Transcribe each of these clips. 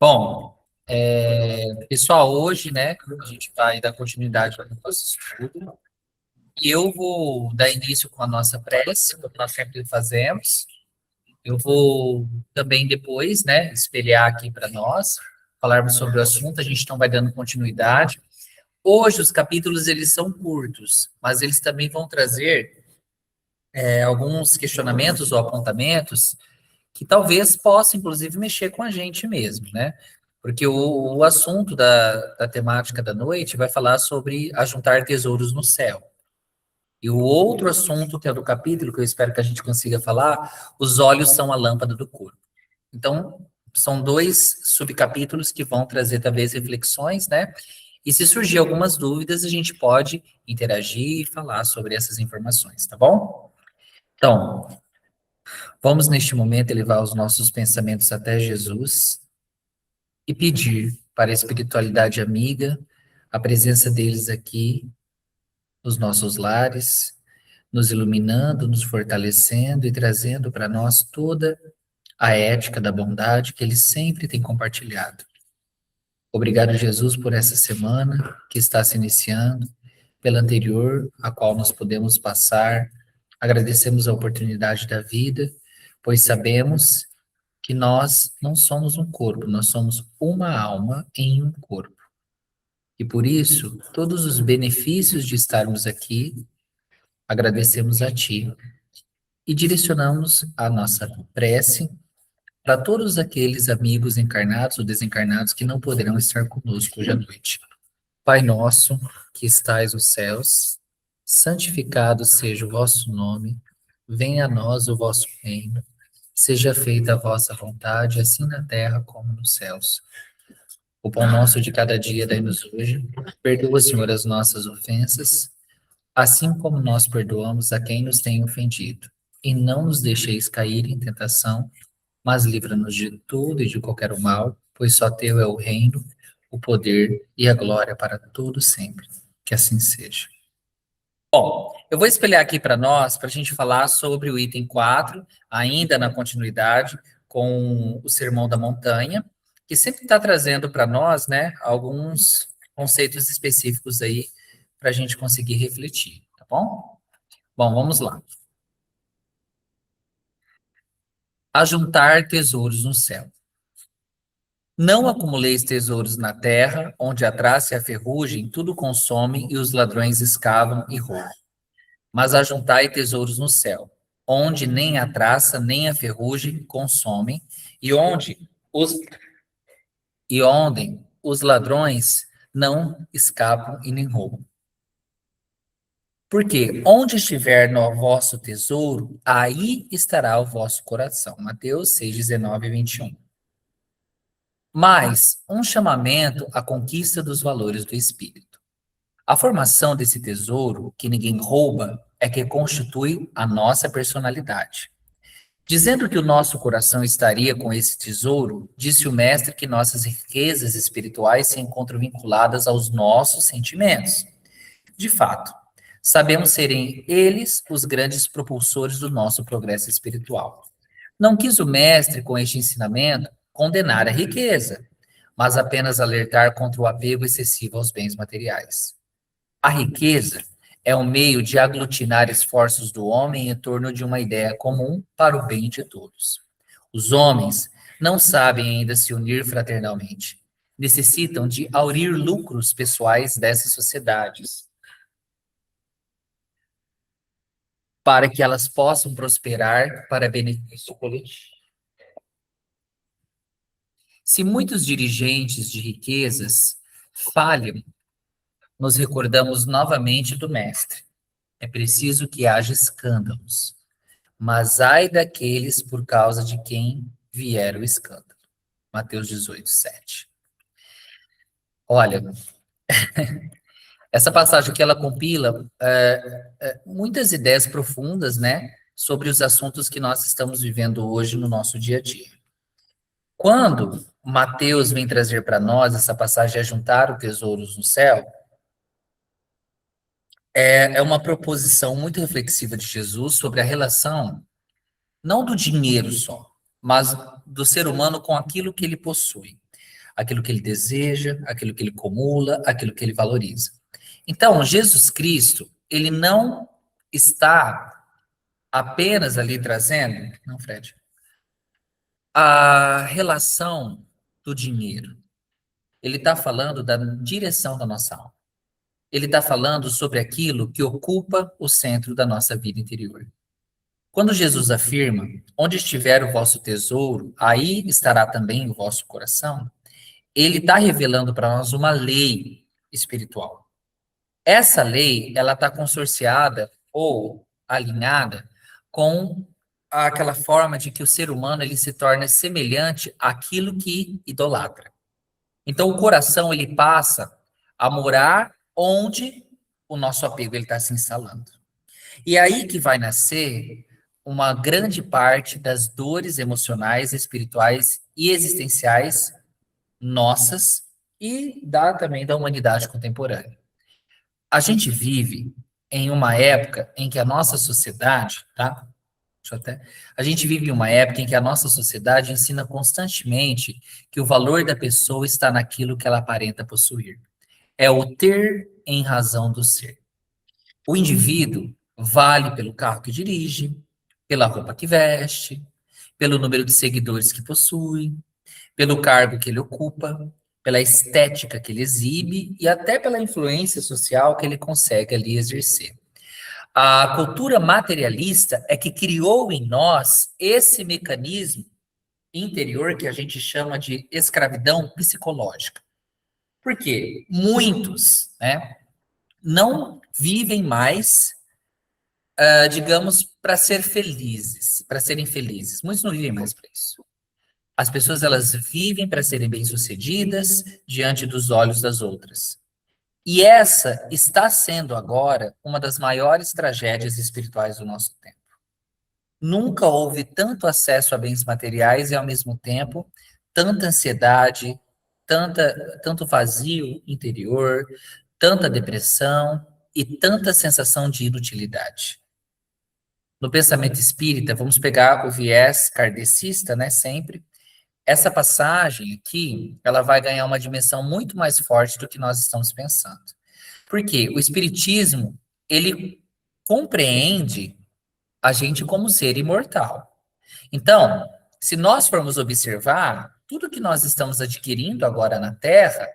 Bom, pessoal, hoje, né, a gente vai dar continuidade ao nosso estudo. E eu vou dar início com a nossa prece, como nós sempre fazemos. Eu vou também depois, né, espelhar aqui para nós, falarmos sobre o assunto, a gente não vai dando continuidade. Hoje os capítulos, eles são curtos, mas eles também vão trazer alguns questionamentos ou apontamentos que talvez possa, inclusive, mexer com a gente mesmo, né? Porque o assunto da temática da noite vai falar sobre ajuntar tesouros no céu. E o outro assunto, que é do capítulo, que eu espero que a gente consiga falar, os olhos são a lâmpada do corpo. Então, são dois subcapítulos que vão trazer, talvez, reflexões, né? E se surgir algumas dúvidas, a gente pode interagir e falar sobre essas informações, tá bom? Então, vamos neste momento elevar os nossos pensamentos até Jesus e pedir para a espiritualidade amiga a presença deles aqui nos nossos lares, nos iluminando, nos fortalecendo e trazendo para nós toda a ética da bondade que eles sempre têm compartilhado. Obrigado, Jesus, por essa semana que está se iniciando, pela anterior, a qual nós podemos passar. Agradecemos a oportunidade da vida, pois sabemos que nós não somos um corpo, nós somos uma alma em um corpo. E por isso, todos os benefícios de estarmos aqui, agradecemos a Ti e direcionamos a nossa prece para todos aqueles amigos encarnados ou desencarnados que não poderão estar conosco hoje à noite. Pai nosso, que estais nos céus, santificado seja o vosso nome, venha a nós o vosso reino, seja feita a vossa vontade, assim na terra como nos céus. O pão nosso de cada dia dai-nos hoje. Perdoa, Senhor, as nossas ofensas, assim como nós perdoamos a quem nos tem ofendido. E não nos deixeis cair em tentação, mas livra-nos de tudo e de qualquer mal, pois só teu é o reino, o poder e a glória para todo sempre. Que assim seja. Bom, eu vou espelhar aqui para nós, para a gente falar sobre o item 4, ainda na continuidade, com o Sermão da Montanha, que sempre está trazendo para nós, né, alguns conceitos específicos aí para a gente conseguir refletir, tá bom? Bom, vamos lá. Ajuntar tesouros no céu. Não acumuleis tesouros na terra, onde a traça e a ferrugem tudo consomem e os ladrões escavam e roubam. Mas ajuntai tesouros no céu, onde nem a traça nem a ferrugem consomem, e os onde os ladrões não escapam e nem roubam. Porque onde estiver no vosso tesouro, aí estará o vosso coração. Mateus 6, 19 e 21. Mas um chamamento à conquista dos valores do espírito. A formação desse tesouro, que ninguém rouba, é que constitui a nossa personalidade. Dizendo que o nosso coração estaria com esse tesouro, disse o mestre que nossas riquezas espirituais se encontram vinculadas aos nossos sentimentos. De fato, sabemos serem eles os grandes propulsores do nosso progresso espiritual. Não quis o mestre, com este ensinamento, condenar a riqueza, mas apenas alertar contra o apego excessivo aos bens materiais. A riqueza é um meio de aglutinar esforços do homem em torno de uma ideia comum para o bem de todos. Os homens não sabem ainda se unir fraternalmente. Necessitam de aurir lucros pessoais dessas sociedades para que elas possam prosperar para benefício coletivo. Se muitos dirigentes de riquezas falham, nos recordamos novamente do mestre. É preciso que haja escândalos, mas ai daqueles por causa de quem vier o escândalo. Mateus 18, 7. Olha, essa passagem aqui, ela compila muitas ideias profundas, né, sobre os assuntos que nós estamos vivendo hoje no nosso dia a dia. Quando Mateus vem trazer para nós essa passagem de juntar os tesouros no céu, é uma proposição muito reflexiva de Jesus sobre a relação, não do dinheiro só, mas do ser humano com aquilo que ele possui. aquilo que ele deseja, aquilo que ele acumula, aquilo que ele valoriza. Então, Jesus Cristo, ele não está apenas ali trazendo, não, Fred, a relação do dinheiro. Ele está falando da direção da nossa alma. Ele está falando sobre aquilo que ocupa o centro da nossa vida interior. Quando Jesus afirma, onde estiver o vosso tesouro, aí estará também o vosso coração, ele está revelando para nós uma lei espiritual. Essa lei, ela está consorciada ou alinhada com aquela forma de que o ser humano ele se torna semelhante àquilo que idolatra. Então, o coração ele passa a morar onde o nosso apego ele está se instalando. E é aí que vai nascer uma grande parte das dores emocionais, espirituais e existenciais nossas e também da humanidade contemporânea. A gente vive em uma época em que a nossa sociedade, tá? A gente vive em uma época em que a nossa sociedade ensina constantemente que o valor da pessoa está naquilo que ela aparenta possuir. É o ter em razão do ser. O indivíduo vale pelo carro que dirige, pela roupa que veste, pelo número de seguidores que possui, pelo cargo que ele ocupa, pela estética que ele exibe e até pela influência social que ele consegue ali exercer. A cultura materialista é que criou em nós esse mecanismo interior que a gente chama de escravidão psicológica. Por quê? Muitos, né, não vivem mais, digamos, para ser felizes, para serem felizes. Muitos não vivem mais para isso. As pessoas, elas vivem para serem bem-sucedidas diante dos olhos das outras. E essa está sendo agora uma das maiores tragédias espirituais do nosso tempo. Nunca houve tanto acesso a bens materiais e, ao mesmo tempo, tanta ansiedade, tanto vazio interior, tanta depressão e tanta sensação de inutilidade. No pensamento espírita, vamos pegar o viés kardecista, né, sempre. Essa passagem aqui, ela vai ganhar uma dimensão muito mais forte do que nós estamos pensando. Por quê? O espiritismo, ele compreende a gente como ser imortal. Então, se nós formos observar, tudo que nós estamos adquirindo agora na Terra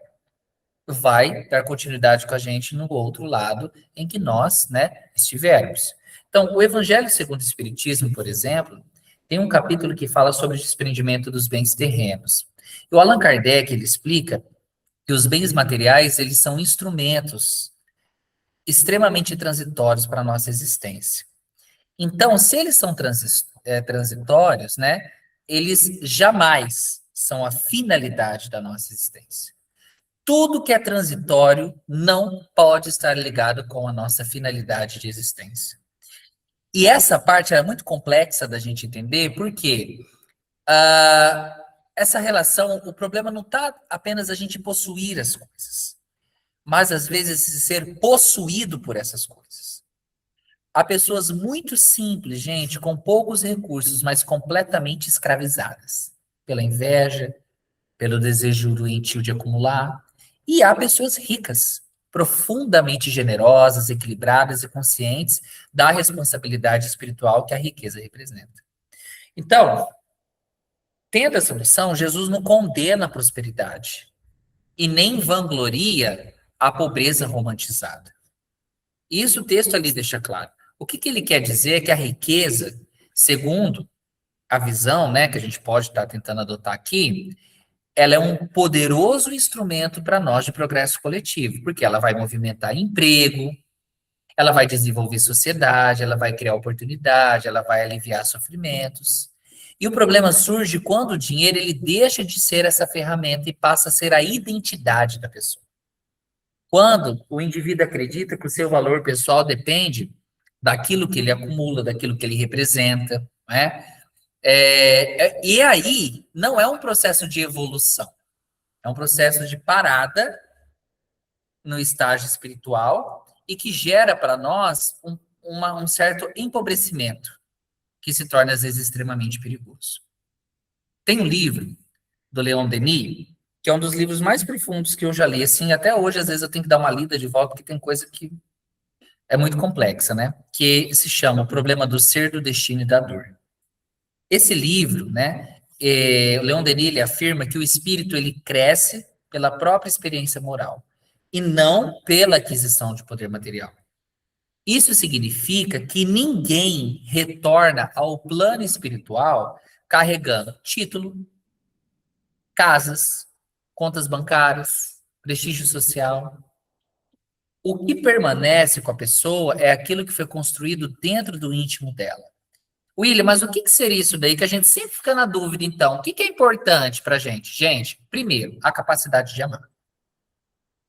vai dar continuidade com a gente no outro lado em que nós, né, estivermos. Então, o Evangelho segundo o Espiritismo, por exemplo, tem um capítulo que fala sobre o desprendimento dos bens terrenos. E o Allan Kardec, ele explica que os bens materiais, eles são instrumentos extremamente transitórios para a nossa existência. Então, se eles são transitórios, né, eles jamais são a finalidade da nossa existência. Tudo que é transitório não pode estar ligado com a nossa finalidade de existência. E essa parte é muito complexa da gente entender, porque essa relação, o problema não está apenas a gente possuir as coisas, mas às vezes ser possuído por essas coisas. Há pessoas muito simples, gente, com poucos recursos, mas completamente escravizadas pela inveja, pelo desejo doentio de acumular. E há pessoas ricas, profundamente generosas, equilibradas e conscientes da responsabilidade espiritual que a riqueza representa. Então, tendo essa noção, Jesus não condena a prosperidade e nem vangloria a pobreza romantizada. Isso o texto ali deixa claro. O que ele quer dizer é que a riqueza, segundo a visão, né, que a gente pode estar tentando adotar aqui, ela é um poderoso instrumento para nós de progresso coletivo, porque ela vai movimentar emprego, ela vai desenvolver sociedade, ela vai criar oportunidade, ela vai aliviar sofrimentos. E o problema surge quando o dinheiro ele deixa de ser essa ferramenta e passa a ser a identidade da pessoa. Quando o indivíduo acredita que o seu valor pessoal depende daquilo que ele acumula, daquilo que ele representa, né? E aí não é um processo de evolução, é um processo de parada no estágio espiritual e que gera para nós um certo empobrecimento, que se torna às vezes extremamente perigoso. Tem um livro do Leon Denis que é um dos livros mais profundos que eu já li. Assim, até hoje, às vezes, eu tenho que dar uma lida de volta, porque tem coisa que é muito complexa, né? Que se chama O Problema do Ser, do Destino e da Dor. Esse livro, né, o Leon Denis ele afirma que o espírito ele cresce pela própria experiência moral e não pela aquisição de poder material. Isso significa que ninguém retorna ao plano espiritual carregando título, casas, contas bancárias, prestígio social. O que permanece com a pessoa é aquilo que foi construído dentro do íntimo dela. William, mas o que seria isso daí que a gente sempre fica na dúvida, então? O que é importante para a gente? Gente, primeiro, a capacidade de amar.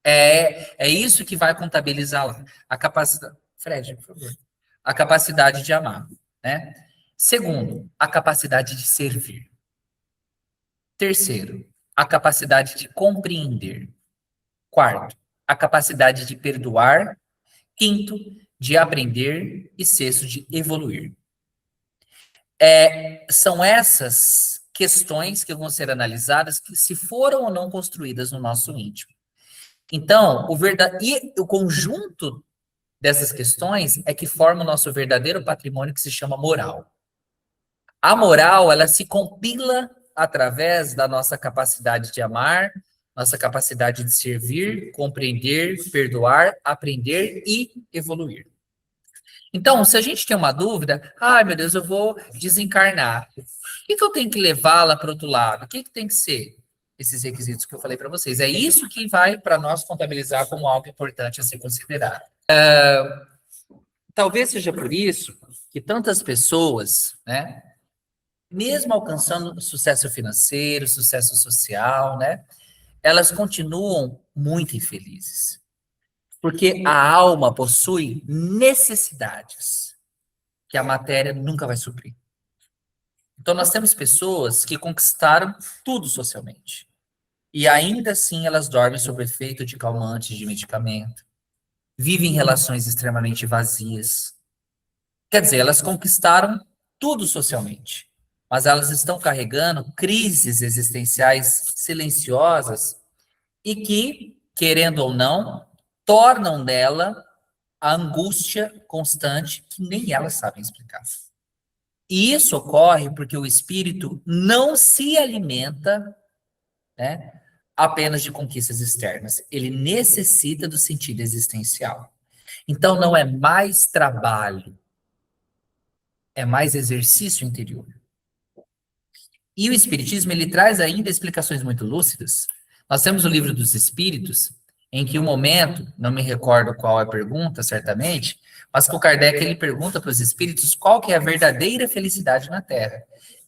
É isso que vai contabilizar lá. A capacidade. Fred, por favor. A capacidade de amar, né? Segundo, a capacidade de servir. Terceiro, a capacidade de compreender. Quarto, a capacidade de perdoar. Quinto, de aprender. E sexto, de evoluir. São essas questões que vão ser analisadas que se foram ou não construídas no nosso íntimo. Então, o conjunto dessas questões é que forma o nosso verdadeiro patrimônio que se chama moral. A moral, ela se compila através da nossa capacidade de amar, nossa capacidade de servir, compreender, perdoar, aprender e evoluir. Então, se a gente tem uma dúvida, ai meu Deus, eu vou desencarnar. O que eu tenho que levá-la para o outro lado? O que tem que ser? Esses requisitos que eu falei para vocês. É isso que vai para nós contabilizar como algo importante a ser considerado. Talvez seja por isso que tantas pessoas, né, mesmo alcançando sucesso financeiro, sucesso social, né, elas continuam muito infelizes. Porque a alma possui necessidades que a matéria nunca vai suprir. Então, nós temos pessoas que conquistaram tudo socialmente. E ainda assim elas dormem sob efeito de calmantes, de medicamento. Vivem relações extremamente vazias. Quer dizer, elas conquistaram tudo socialmente. Mas elas estão carregando crises existenciais silenciosas e que, querendo ou não, tornam nela a angústia constante que nem elas sabem explicar. E isso ocorre porque o espírito não se alimenta, né, apenas de conquistas externas. Ele necessita do sentido existencial. Então, não é mais trabalho, é mais exercício interior. E o Espiritismo, ele traz ainda explicações muito lúcidas. Nós temos o Livro dos Espíritos, em que o momento, não me recordo qual é a pergunta, certamente, mas que o Kardec, ele pergunta para os espíritos qual que é a verdadeira felicidade na Terra.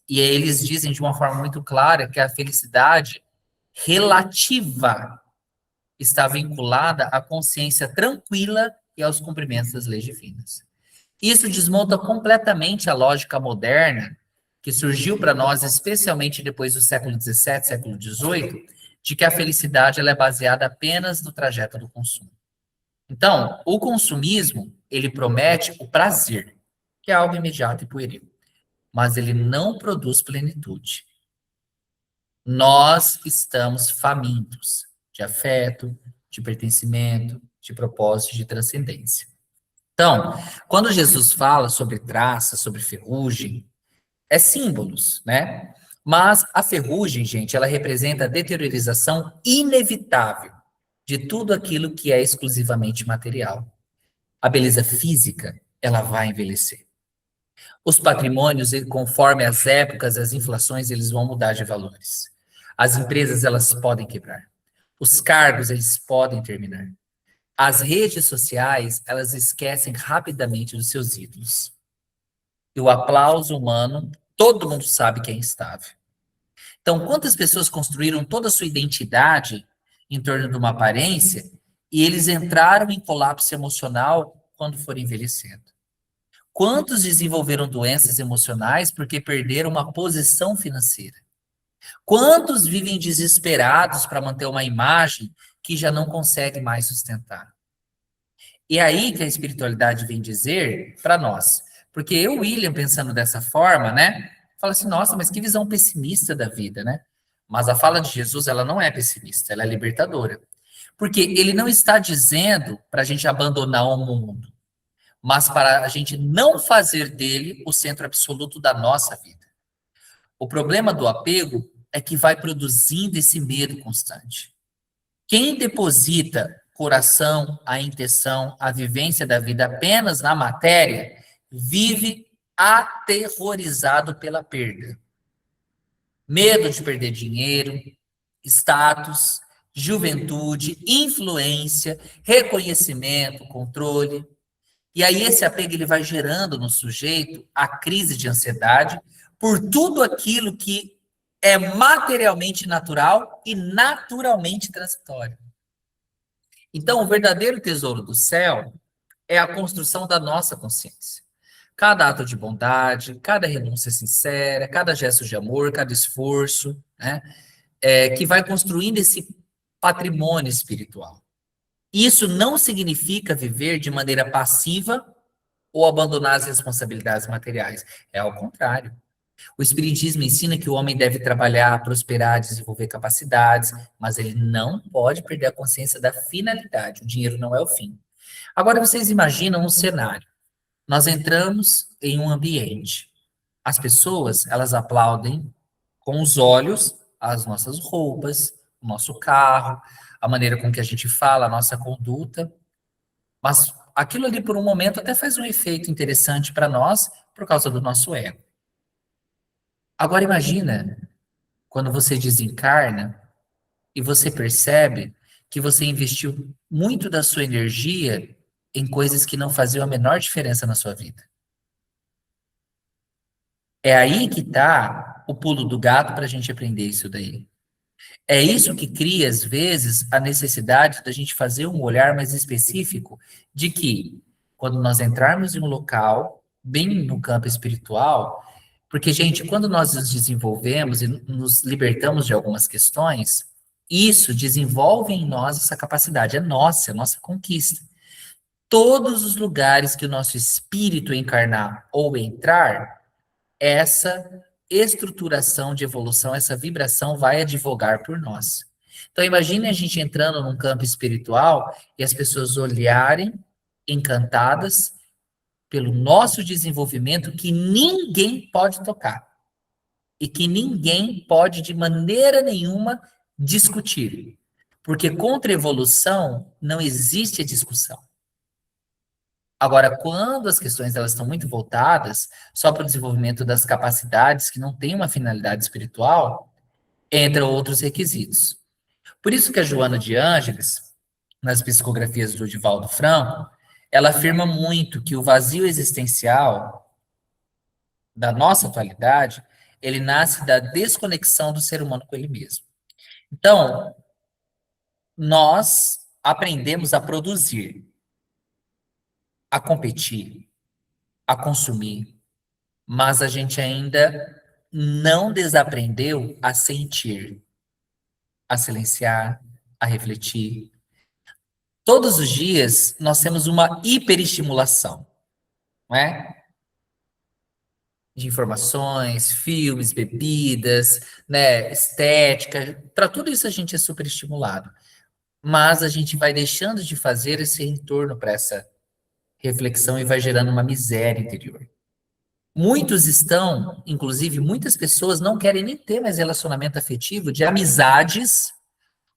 E aí eles dizem de uma forma muito clara que a felicidade relativa está vinculada à consciência tranquila e aos cumprimentos das leis divinas. Isso desmonta completamente a lógica moderna que surgiu para nós, especialmente depois do século XVII, século XVIII, de que a felicidade ela é baseada apenas no trajeto do consumo. Então, o consumismo, ele promete o prazer, que é algo imediato e pueril, mas ele não produz plenitude. Nós estamos famintos de afeto, de pertencimento, de propósito, de transcendência. Então, quando Jesus fala sobre traça, sobre ferrugem, é símbolos, né? Mas a ferrugem, gente, ela representa a deteriorização inevitável de tudo aquilo que é exclusivamente material. A beleza física, ela vai envelhecer. Os patrimônios, conforme as épocas, as inflações, eles vão mudar de valores. As empresas, elas podem quebrar. Os cargos, eles podem terminar. As redes sociais, elas esquecem rapidamente dos seus ídolos. E o aplauso humano, todo mundo sabe que é instável. Então, quantas pessoas construíram toda a sua identidade em torno de uma aparência e eles entraram em colapso emocional quando foram envelhecendo? Quantos desenvolveram doenças emocionais porque perderam uma posição financeira? Quantos vivem desesperados para manter uma imagem que já não consegue mais sustentar? E é aí que a espiritualidade vem dizer para nós. Porque eu, William, pensando dessa forma, né? Fala assim, nossa, mas que visão pessimista da vida, né? Mas a fala de Jesus, ela não é pessimista, ela é libertadora. Porque ele não está dizendo para a gente abandonar o mundo, mas para a gente não fazer dele o centro absoluto da nossa vida. O problema do apego é que vai produzindo esse medo constante. Quem deposita coração, a intenção, a vivência da vida apenas na matéria, vive aterrorizado pela perda. Medo de perder dinheiro, status, juventude, influência, reconhecimento, controle. E aí esse apego ele vai gerando no sujeito a crise de ansiedade por tudo aquilo que é materialmente natural e naturalmente transitório. Então, o verdadeiro tesouro do céu é a construção da nossa consciência. Cada ato de bondade, cada renúncia sincera, cada gesto de amor, cada esforço, né, que vai construindo esse patrimônio espiritual. Isso não significa viver de maneira passiva ou abandonar as responsabilidades materiais. É ao contrário. O Espiritismo ensina que o homem deve trabalhar, prosperar, desenvolver capacidades, mas ele não pode perder a consciência da finalidade. O dinheiro não é o fim. Agora vocês imaginam um cenário. Nós entramos em um ambiente. As pessoas, elas aplaudem com os olhos as nossas roupas, o nosso carro, a maneira com que a gente fala, a nossa conduta. Mas aquilo ali, por um momento, até faz um efeito interessante para nós, por causa do nosso ego. Agora imagina quando você desencarna e você percebe que você investiu muito da sua energia em coisas que não faziam a menor diferença na sua vida. É aí que está o pulo do gato para a gente aprender isso daí. É isso que cria, às vezes, a necessidade da gente fazer um olhar mais específico de que, quando nós entrarmos em um local, bem no campo espiritual, porque, gente, quando nós nos desenvolvemos e nos libertamos de algumas questões, isso desenvolve em nós essa capacidade, é nossa conquista. Todos os lugares que o nosso espírito encarnar ou entrar, essa estruturação de evolução, essa vibração vai advogar por nós. Então, imagine a gente entrando num campo espiritual e as pessoas olharem encantadas pelo nosso desenvolvimento que ninguém pode tocar e que ninguém pode, de maneira nenhuma, discutir. Porque contra a evolução não existe a discussão. Agora, quando as questões elas estão muito voltadas só para o desenvolvimento das capacidades que não têm uma finalidade espiritual, entram outros requisitos. Por isso que a Joana de Ângeles, nas psicografias do Divaldo Franco, ela afirma muito que o vazio existencial da nossa atualidade, ele nasce da desconexão do ser humano com ele mesmo. Então, nós aprendemos a produzir, a competir, a consumir, mas a gente ainda não desaprendeu a sentir, a silenciar, a refletir. Todos os dias nós temos uma hiperestimulação, não é? De informações, filmes, bebidas, né, estética, para tudo isso a gente é superestimulado. Mas a gente vai deixando de fazer esse retorno para essa reflexão e vai gerando uma miséria interior. Muitos estão, inclusive, muitas pessoas não querem nem ter mais relacionamento afetivo, de amizades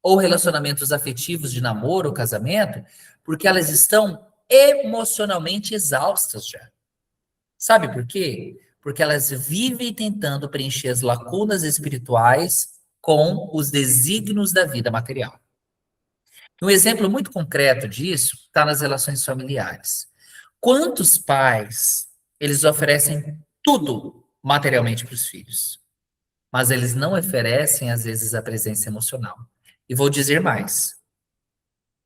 ou relacionamentos afetivos de namoro ou casamento, porque elas estão emocionalmente exaustas já. Sabe por quê? Porque elas vivem tentando preencher as lacunas espirituais com os desígnios da vida material. Um exemplo muito concreto disso está nas relações familiares. Quantos pais eles oferecem tudo materialmente para os filhos, mas eles não oferecem, às vezes, a presença emocional. E vou dizer mais.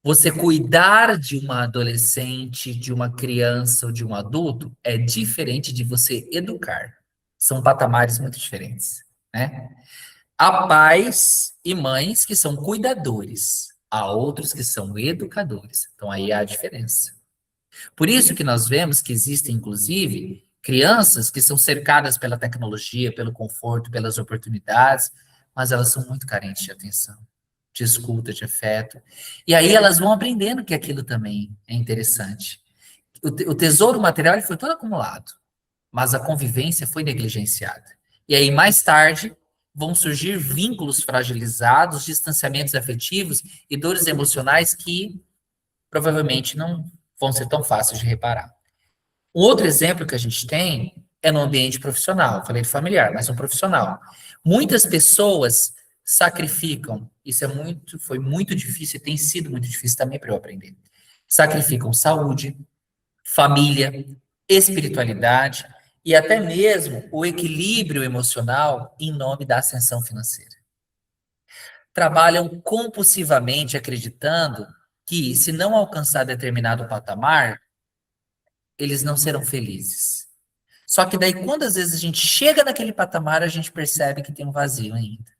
Você cuidar de uma adolescente, de uma criança ou de um adulto é diferente de você educar. São patamares muito diferentes, né? Há pais e mães que são cuidadores, há outros que são educadores. Então aí há a diferença. Por isso que nós vemos que existem, inclusive, crianças que são cercadas pela tecnologia, pelo conforto, pelas oportunidades, mas elas são muito carentes de atenção, de escuta, de afeto. E aí elas vão aprendendo que aquilo também é interessante. O tesouro material ele foi todo acumulado, mas a convivência foi negligenciada. E aí, mais tarde, vão surgir vínculos fragilizados, distanciamentos afetivos e dores emocionais que provavelmente não vão ser tão fáceis de reparar. Um outro exemplo que a gente tem é no ambiente profissional. Falei de familiar, mas um profissional. Muitas pessoas sacrificam, isso foi muito difícil e tem sido muito difícil também para eu aprender. Sacrificam saúde, família, espiritualidade e até mesmo o equilíbrio emocional em nome da ascensão financeira. Trabalham compulsivamente acreditando que, se não alcançar determinado patamar, eles não serão felizes. Só que daí, quando às vezes a gente chega naquele patamar, a gente percebe que tem um vazio ainda.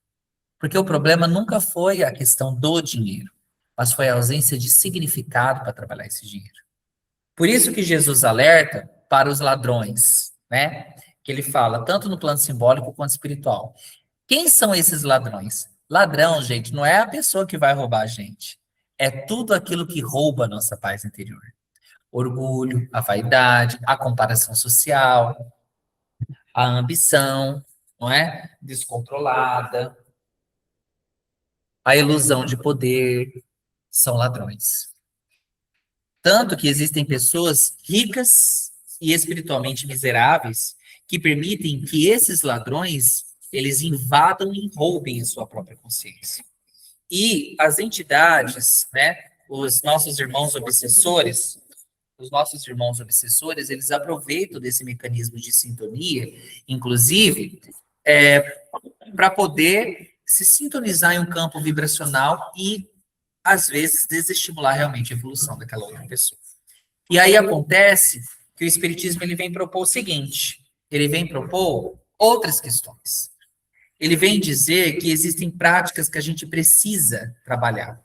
Porque o problema nunca foi a questão do dinheiro, mas foi a ausência de significado para trabalhar esse dinheiro. Por isso que Jesus alerta para os ladrões, né? Que ele fala tanto no plano simbólico quanto espiritual. Quem são esses ladrões? Ladrão, gente, não é a pessoa que vai roubar a gente. É tudo aquilo que rouba a nossa paz interior. Orgulho, a vaidade, a comparação social, a ambição, não é? Descontrolada, a ilusão de poder, são ladrões. Tanto que existem pessoas ricas e espiritualmente miseráveis que permitem que esses ladrões eles invadam e roubem a sua própria consciência. E as entidades, né, os nossos irmãos obsessores, eles aproveitam desse mecanismo de sintonia, inclusive, para poder se sintonizar em um campo vibracional e, às vezes, desestimular realmente a evolução daquela outra pessoa. E aí acontece que o Espiritismo ele vem propor o seguinte, ele vem propor outras questões. Ele vem dizer que existem práticas que a gente precisa trabalhar.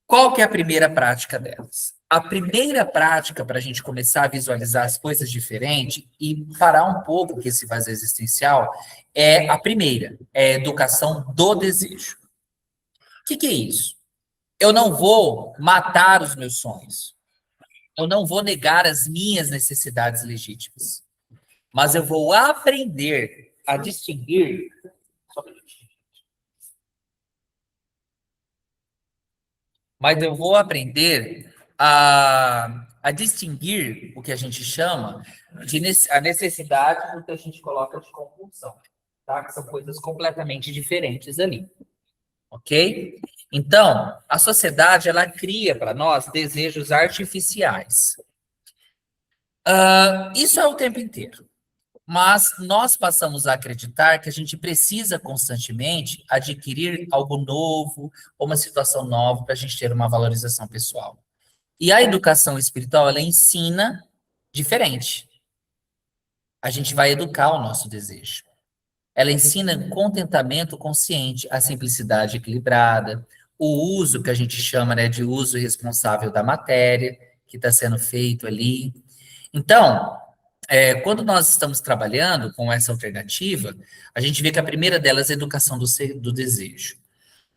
Qual que é a primeira prática delas? A primeira prática para a gente começar a visualizar as coisas diferentes e parar um pouco com esse vazio existencial é a primeira, é a educação do desejo. O que é isso? Eu não vou matar os meus sonhos. Eu não vou negar as minhas necessidades legítimas. Mas eu vou aprender a distinguir. Mas eu vou aprender a distinguir o que a gente chama de a necessidade do que a gente coloca de compulsão, tá? Que são coisas completamente diferentes ali, ok? Então, a sociedade, ela cria para nós desejos artificiais. Isso é o tempo inteiro. Mas nós passamos a acreditar que a gente precisa constantemente adquirir algo novo, ou uma situação nova, para a gente ter uma valorização pessoal. E a educação espiritual, ela ensina diferente. A gente vai educar o nosso desejo. Ela ensina contentamento consciente, a simplicidade equilibrada, o uso que a gente chama, né, de uso responsável da matéria, que está sendo feito ali. Então, quando nós estamos trabalhando com essa alternativa, a gente vê que a primeira delas é a educação do desejo.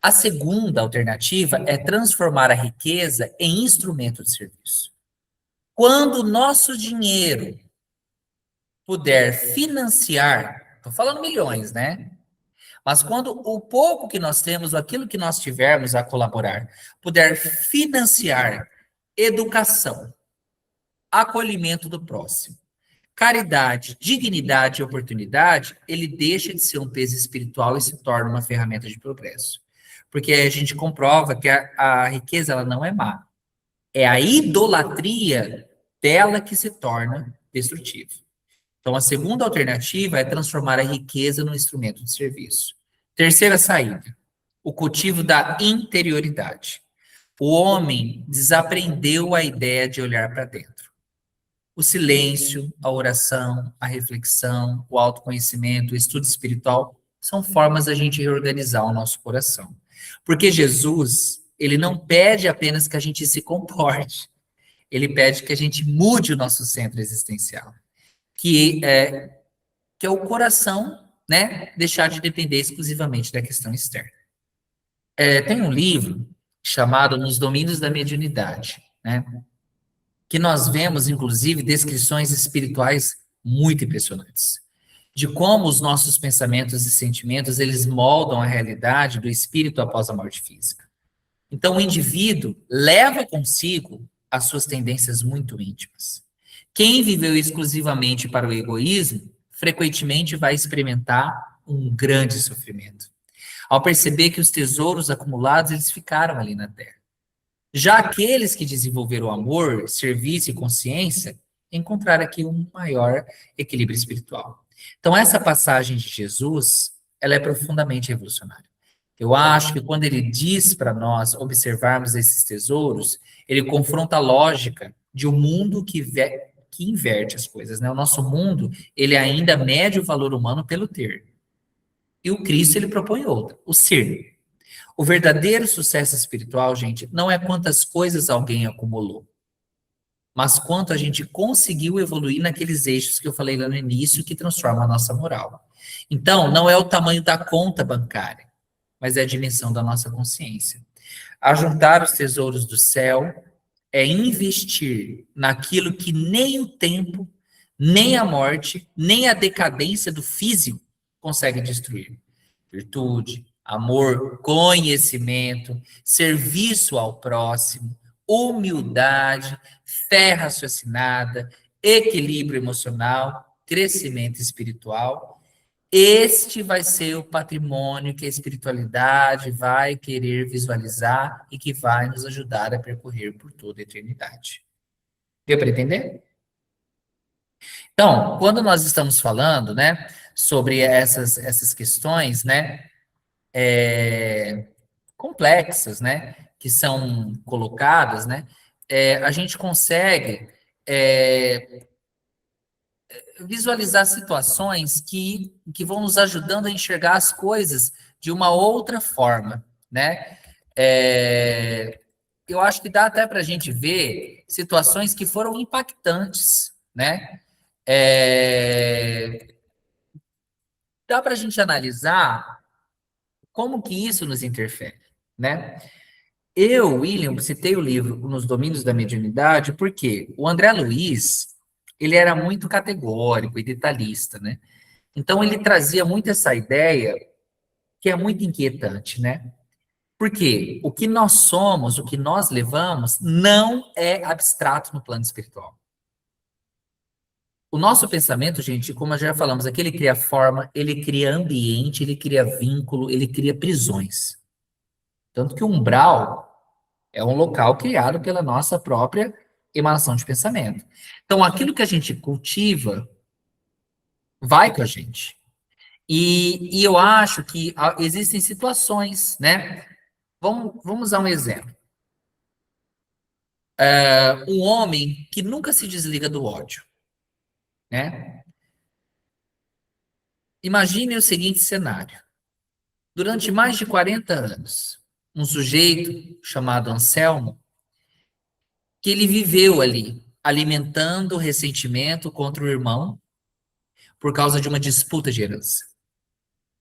A segunda alternativa é transformar a riqueza em instrumento de serviço. Quando o nosso dinheiro puder financiar, estou falando milhões, né? Mas quando o pouco que nós temos, aquilo que nós tivermos a colaborar, puder financiar educação, acolhimento do próximo, caridade, dignidade e oportunidade, ele deixa de ser um peso espiritual e se torna uma ferramenta de progresso. Porque a gente comprova que a riqueza ela não é má. É a idolatria dela que se torna destrutiva. Então, a segunda alternativa é transformar a riqueza num instrumento de serviço. Terceira saída, o cultivo da interioridade. O homem desaprendeu a ideia de olhar para dentro. O silêncio, a oração, a reflexão, o autoconhecimento, o estudo espiritual são formas da gente reorganizar o nosso coração. Porque Jesus, ele não pede apenas que a gente se comporte, ele pede que a gente mude o nosso centro existencial, que é o coração né, deixar de depender exclusivamente da questão externa. Tem um livro chamado Nos Domínios da Mediunidade, né, que nós vemos, inclusive, descrições espirituais muito impressionantes, de como os nossos pensamentos e sentimentos, eles moldam a realidade do espírito após a morte física. Então, o indivíduo leva consigo as suas tendências muito íntimas. Quem viveu exclusivamente para o egoísmo, frequentemente vai experimentar um grande sofrimento, ao perceber que os tesouros acumulados, eles ficaram ali na Terra. Já aqueles que desenvolveram o amor, serviço e consciência, encontraram aqui um maior equilíbrio espiritual. Então, essa passagem de Jesus, ela é profundamente revolucionária. Eu acho que quando ele diz para nós observarmos esses tesouros, ele confronta a lógica de um mundo que inverte as coisas, né? O nosso mundo, ele ainda mede o valor humano pelo ter. E o Cristo, ele propõe outra, o ser. O verdadeiro sucesso espiritual, gente, não é quantas coisas alguém acumulou, mas quanto a gente conseguiu evoluir naqueles eixos que eu falei lá no início, que transformam a nossa moral. Então, não é o tamanho da conta bancária, mas é a dimensão da nossa consciência. Ajuntar os tesouros do céu é investir naquilo que nem o tempo, nem a morte, nem a decadência do físico consegue destruir. Virtude, amor, conhecimento, serviço ao próximo, humildade, fé raciocinada, equilíbrio emocional, crescimento espiritual. Este vai ser o patrimônio que a espiritualidade vai querer visualizar e que vai nos ajudar a percorrer por toda a eternidade. Deu para entender? Então, quando nós estamos falando, né, sobre essas questões, né, complexas, né, que são colocadas, né, a gente consegue é, visualizar situações que vão nos ajudando a enxergar as coisas de uma outra forma, né? Eu acho que dá até para a gente ver situações que foram impactantes, né? É, dá para a gente analisar como que isso nos interfere, né? Eu, William, citei o livro Nos Domínios da Mediunidade porque o André Luiz, ele era muito categórico e detalhista, né? Então ele trazia muito essa ideia que é muito inquietante, né? Porque o que nós somos, o que nós levamos, não é abstrato no plano espiritual. O nosso pensamento, gente, como já falamos, aqui ele cria forma, ele cria ambiente, ele cria vínculo, ele cria prisões. Tanto que o umbral é um local criado pela nossa própria emanação de pensamento. Então, aquilo que a gente cultiva vai com a gente. E eu acho que existem situações, né? Vamos usar um exemplo. Um homem que nunca se desliga do ódio, né? Imagine o seguinte cenário. Durante mais de 40 anos, um sujeito chamado Anselmo, que ele viveu ali, alimentando o ressentimento contra o irmão por causa de uma disputa de herança.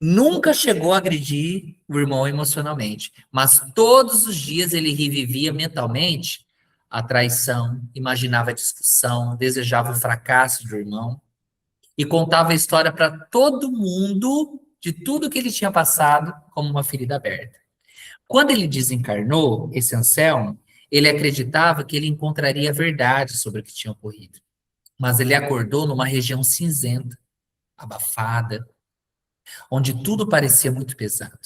Nunca chegou a agredir o irmão emocionalmente, mas todos os dias ele revivia mentalmente a traição, imaginava a discussão, desejava o fracasso do irmão e contava a história para todo mundo de tudo que ele tinha passado como uma ferida aberta. Quando ele desencarnou, esse Anselmo, ele acreditava que ele encontraria a verdade sobre o que tinha ocorrido, mas ele acordou numa região cinzenta, abafada, onde tudo parecia muito pesado.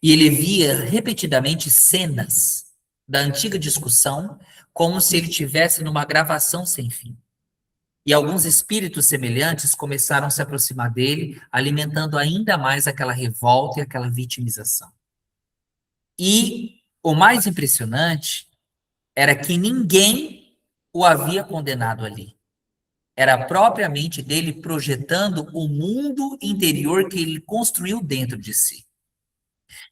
E ele via repetidamente cenas da antiga discussão, como se ele estivesse numa gravação sem fim. E alguns espíritos semelhantes começaram a se aproximar dele, alimentando ainda mais aquela revolta e aquela vitimização. E o mais impressionante era que ninguém o havia condenado ali. Era propriamente dele projetando o mundo interior que ele construiu dentro de si.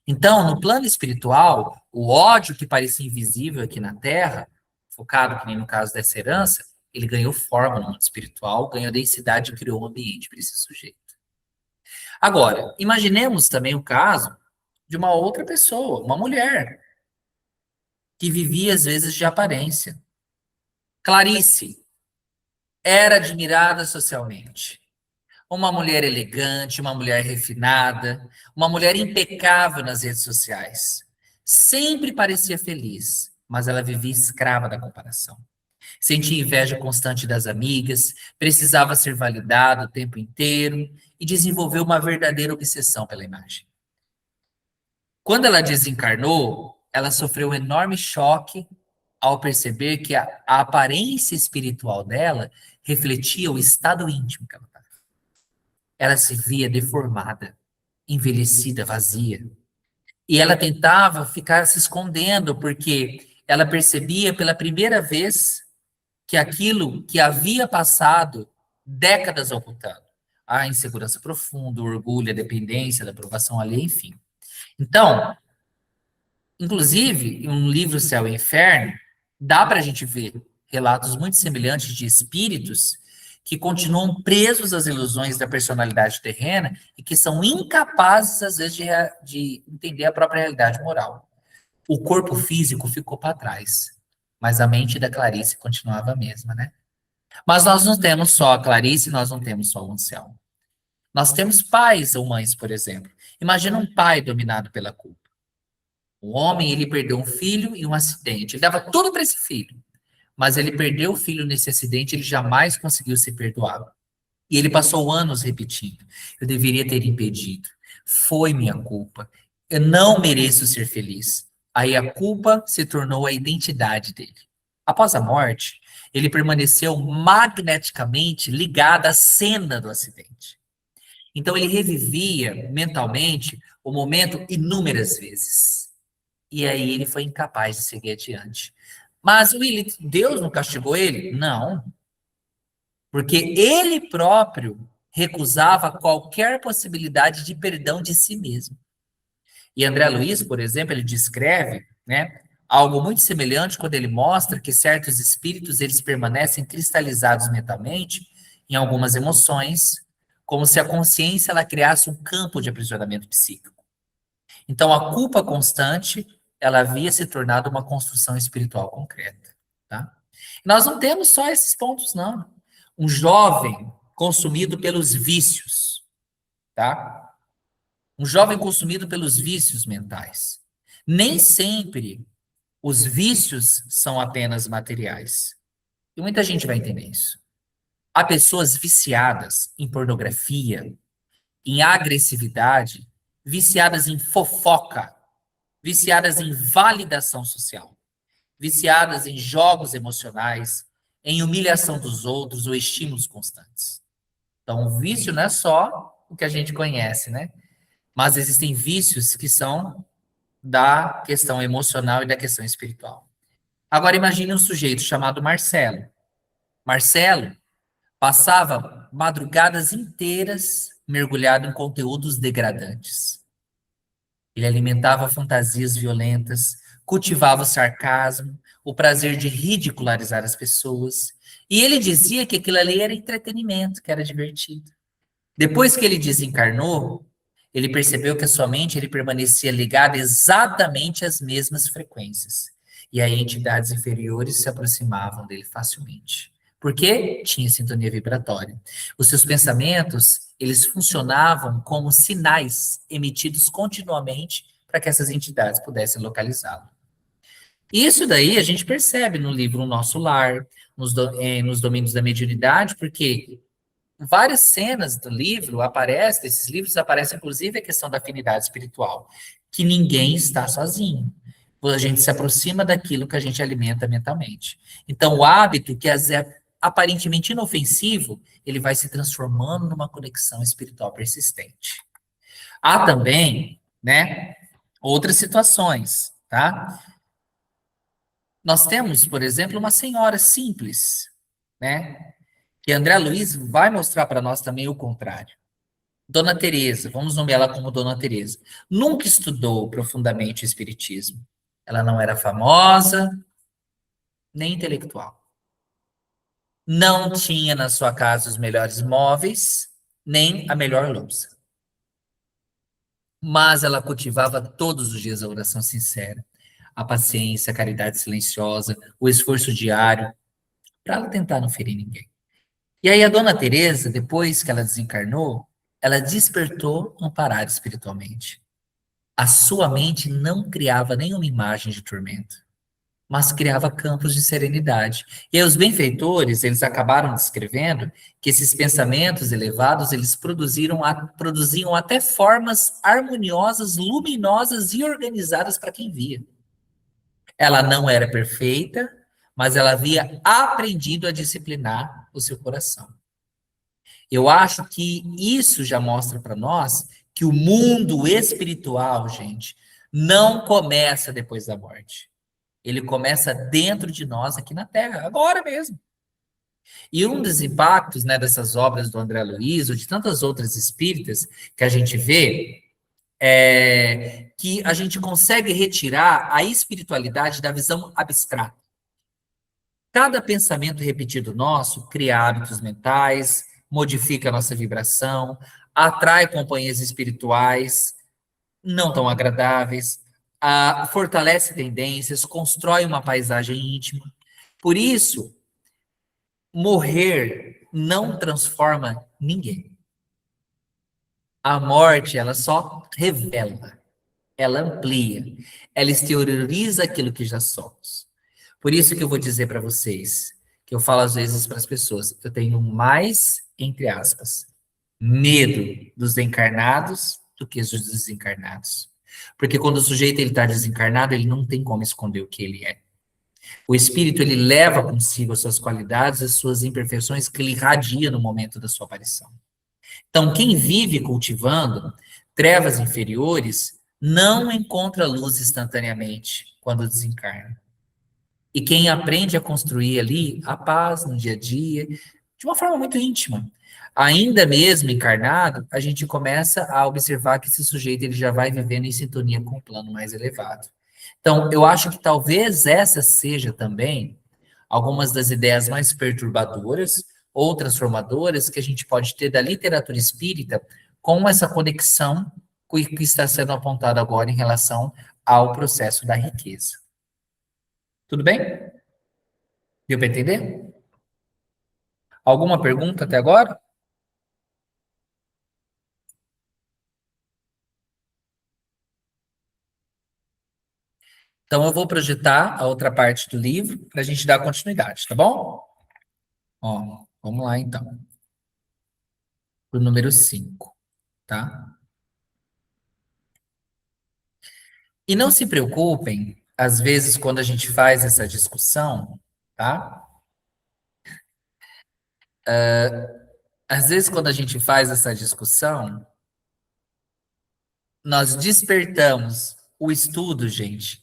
Então, no plano espiritual, o ódio que parecia invisível aqui na Terra, focado, que nem no caso dessa herança, ele ganhou forma no mundo espiritual, ganhou densidade e criou um ambiente para esse sujeito. Agora, imaginemos também o caso de uma outra pessoa, uma mulher, que vivia às vezes de aparência. Clarice era admirada socialmente. Uma mulher elegante, uma mulher refinada, uma mulher impecável nas redes sociais. Sempre parecia feliz, mas ela vivia escrava da comparação. Sentia inveja constante das amigas, precisava ser validada o tempo inteiro e desenvolveu uma verdadeira obsessão pela imagem. Quando ela desencarnou, ela sofreu um enorme choque ao perceber que a aparência espiritual dela refletia o estado íntimo que ela estava. Ela se via deformada, envelhecida, vazia. E ela tentava ficar se escondendo, porque ela percebia pela primeira vez que aquilo que havia passado décadas ocultando, a insegurança profunda, o orgulho, a dependência da aprovação alheia, enfim. Então, inclusive, em um livro Céu e Inferno, dá para a gente ver relatos muito semelhantes de espíritos que continuam presos às ilusões da personalidade terrena e que são incapazes, às vezes, de entender a própria realidade moral. O corpo físico ficou para trás, mas a mente da Clarice continuava a mesma, né? Mas nós não temos só a Clarice, nós não temos só o Anselmo. Nós temos pais ou mães, por exemplo. Imagina um pai dominado pela culpa. O homem, ele perdeu um filho em um acidente. Ele dava tudo para esse filho. Mas ele perdeu o filho nesse acidente, ele jamais conseguiu se perdoar. E ele passou anos repetindo: eu deveria ter impedido. Foi minha culpa. Eu não mereço ser feliz. Aí a culpa se tornou a identidade dele. Após a morte, ele permaneceu magneticamente ligado à cena do acidente. Então ele revivia mentalmente o momento inúmeras vezes. E aí ele foi incapaz de seguir adiante. Mas, Willy, Deus não castigou ele? Não. Porque ele próprio recusava qualquer possibilidade de perdão de si mesmo. E André Luiz, por exemplo, ele descreve, né, algo muito semelhante quando ele mostra que certos espíritos eles permanecem cristalizados mentalmente em algumas emoções, como se a consciência ela criasse um campo de aprisionamento psíquico. Então, a culpa constante, ela havia se tornado uma construção espiritual concreta, tá? Nós não temos só esses pontos, não. Um jovem consumido pelos vícios, tá? Um jovem consumido pelos vícios mentais. Nem sempre os vícios são apenas materiais. E muita gente vai entender isso. Há pessoas viciadas em pornografia, em agressividade, viciadas em fofoca, viciadas em validação social, viciadas em jogos emocionais, em humilhação dos outros ou estímulos constantes. Então, o vício não é só o que a gente conhece, né? Mas existem vícios que são da questão emocional e da questão espiritual. Agora, imagine um sujeito chamado Marcelo. Marcelo passava madrugadas inteiras mergulhado em conteúdos degradantes. Ele alimentava fantasias violentas, cultivava o sarcasmo, o prazer de ridicularizar as pessoas. E ele dizia que aquilo ali era entretenimento, que era divertido. Depois que ele desencarnou, ele percebeu que a sua mente ele permanecia ligada exatamente às mesmas frequências. E aí entidades inferiores se aproximavam dele facilmente. Porque tinha sintonia vibratória. Os seus pensamentos, eles funcionavam como sinais emitidos continuamente para que essas entidades pudessem localizá-lo. Isso daí a gente percebe no livro O Nosso Lar, nos domínios da mediunidade, porque várias cenas do livro aparecem, desses livros aparece inclusive a questão da afinidade espiritual, que ninguém está sozinho. A gente se aproxima daquilo que a gente alimenta mentalmente. Então, o hábito, que é aparentemente inofensivo, ele vai se transformando numa conexão espiritual persistente. Há também, né, outras situações, tá? Nós temos, por exemplo, uma senhora simples, né? Que André Luiz vai mostrar para nós também o contrário. Dona Teresa, vamos nomeá-la como Dona Teresa, nunca estudou profundamente o espiritismo. Ela não era famosa, nem intelectual. Não tinha na sua casa os melhores móveis, nem a melhor louça. mas ela cultivava todos os dias a oração sincera, a paciência, a caridade silenciosa, o esforço diário, para ela tentar não ferir ninguém. E aí a dona Teresa, depois que ela desencarnou, ela despertou amparada espiritualmente. A sua mente não criava nenhuma imagem de tormento, mas criava campos de serenidade. E aí os benfeitores, eles acabaram descrevendo que esses pensamentos elevados, eles produziam até formas harmoniosas, luminosas e organizadas para quem via. Ela não era perfeita, mas ela havia aprendido a disciplinar o seu coração. Eu acho que isso já mostra para nós que o mundo espiritual, gente, não começa depois da morte. Ele começa dentro de nós aqui na Terra, agora mesmo. E um dos impactos, né, dessas obras do André Luiz, ou de tantas outras espíritas que a gente vê, é que a gente consegue retirar a espiritualidade da visão abstrata. Cada pensamento repetido nosso cria hábitos mentais, modifica a nossa vibração, atrai companhias espirituais não tão agradáveis, fortalece tendências, constrói uma paisagem íntima. Por isso, morrer não transforma ninguém. A morte, ela só revela, ela amplia, ela exterioriza aquilo que já somos. Por isso que eu vou dizer para vocês, que eu falo às vezes para as pessoas, eu tenho mais, entre aspas, medo dos encarnados do que dos desencarnados. Porque quando o sujeito ele está desencarnado, ele não tem como esconder o que ele é. O espírito ele leva consigo as suas qualidades, as suas imperfeições que ele irradia no momento da sua aparição. Então, quem vive cultivando trevas inferiores não encontra luz instantaneamente quando desencarna. E quem aprende a construir ali a paz no dia a dia, de uma forma muito íntima. Ainda mesmo encarnado, a gente começa a observar que esse sujeito ele já vai vivendo em sintonia com o plano mais elevado. Então, eu acho que talvez essa seja também algumas das ideias mais perturbadoras ou transformadoras que a gente pode ter da literatura espírita com essa conexão que está sendo apontada agora em relação ao processo da riqueza. Tudo bem? Deu para entender? Alguma pergunta até agora? Então, eu vou projetar a outra parte do livro para a gente dar continuidade, tá bom? Ó, vamos lá então. Para o número 5, tá? E não se preocupem, às vezes, quando a gente faz essa discussão, tá? Às vezes, quando a gente faz essa discussão, nós despertamos o estudo, gente.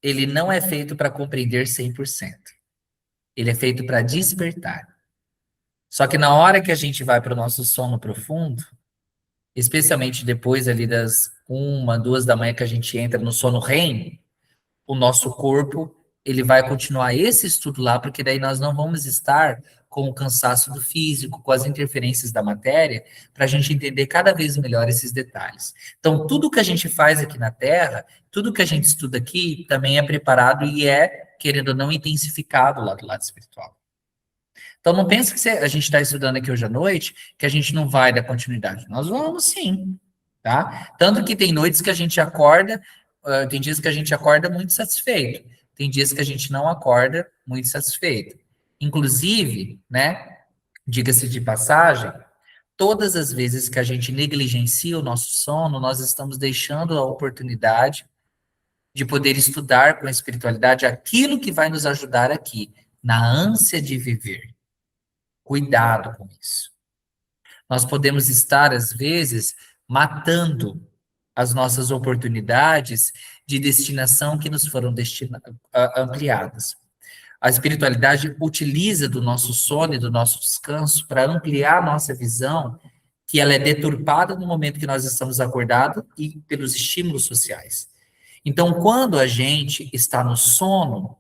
Ele não é feito para compreender 100%. Ele é feito para despertar. Só que na hora que a gente vai para o nosso sono profundo, especialmente depois ali das 1, 2 da manhã que a gente entra no sono REM, o nosso corpo, ele vai continuar esse estudo lá, porque daí nós não vamos estar com o cansaço do físico, com as interferências da matéria, para a gente entender cada vez melhor esses detalhes. Então, tudo que a gente faz aqui na Terra, tudo que a gente estuda aqui, também é preparado e é, querendo ou não, intensificado lá do lado espiritual. Então, não pense que a gente está estudando aqui hoje à noite, que a gente não vai dar continuidade. Nós vamos sim, tá? Tanto que tem noites que a gente acorda, tem dias que a gente acorda muito satisfeito, tem dias que a gente não acorda muito satisfeito. Inclusive, né, diga-se de passagem, todas as vezes que a gente negligencia o nosso sono, nós estamos deixando a oportunidade de poder estudar com a espiritualidade aquilo que vai nos ajudar aqui, na ânsia de viver. Cuidado com isso. Nós podemos estar, às vezes, matando as nossas oportunidades de destinação que nos foram ampliadas. A espiritualidade utiliza do nosso sono e do nosso descanso para ampliar a nossa visão, que ela é deturpada no momento que nós estamos acordados e pelos estímulos sociais. Então, quando a gente está no sono,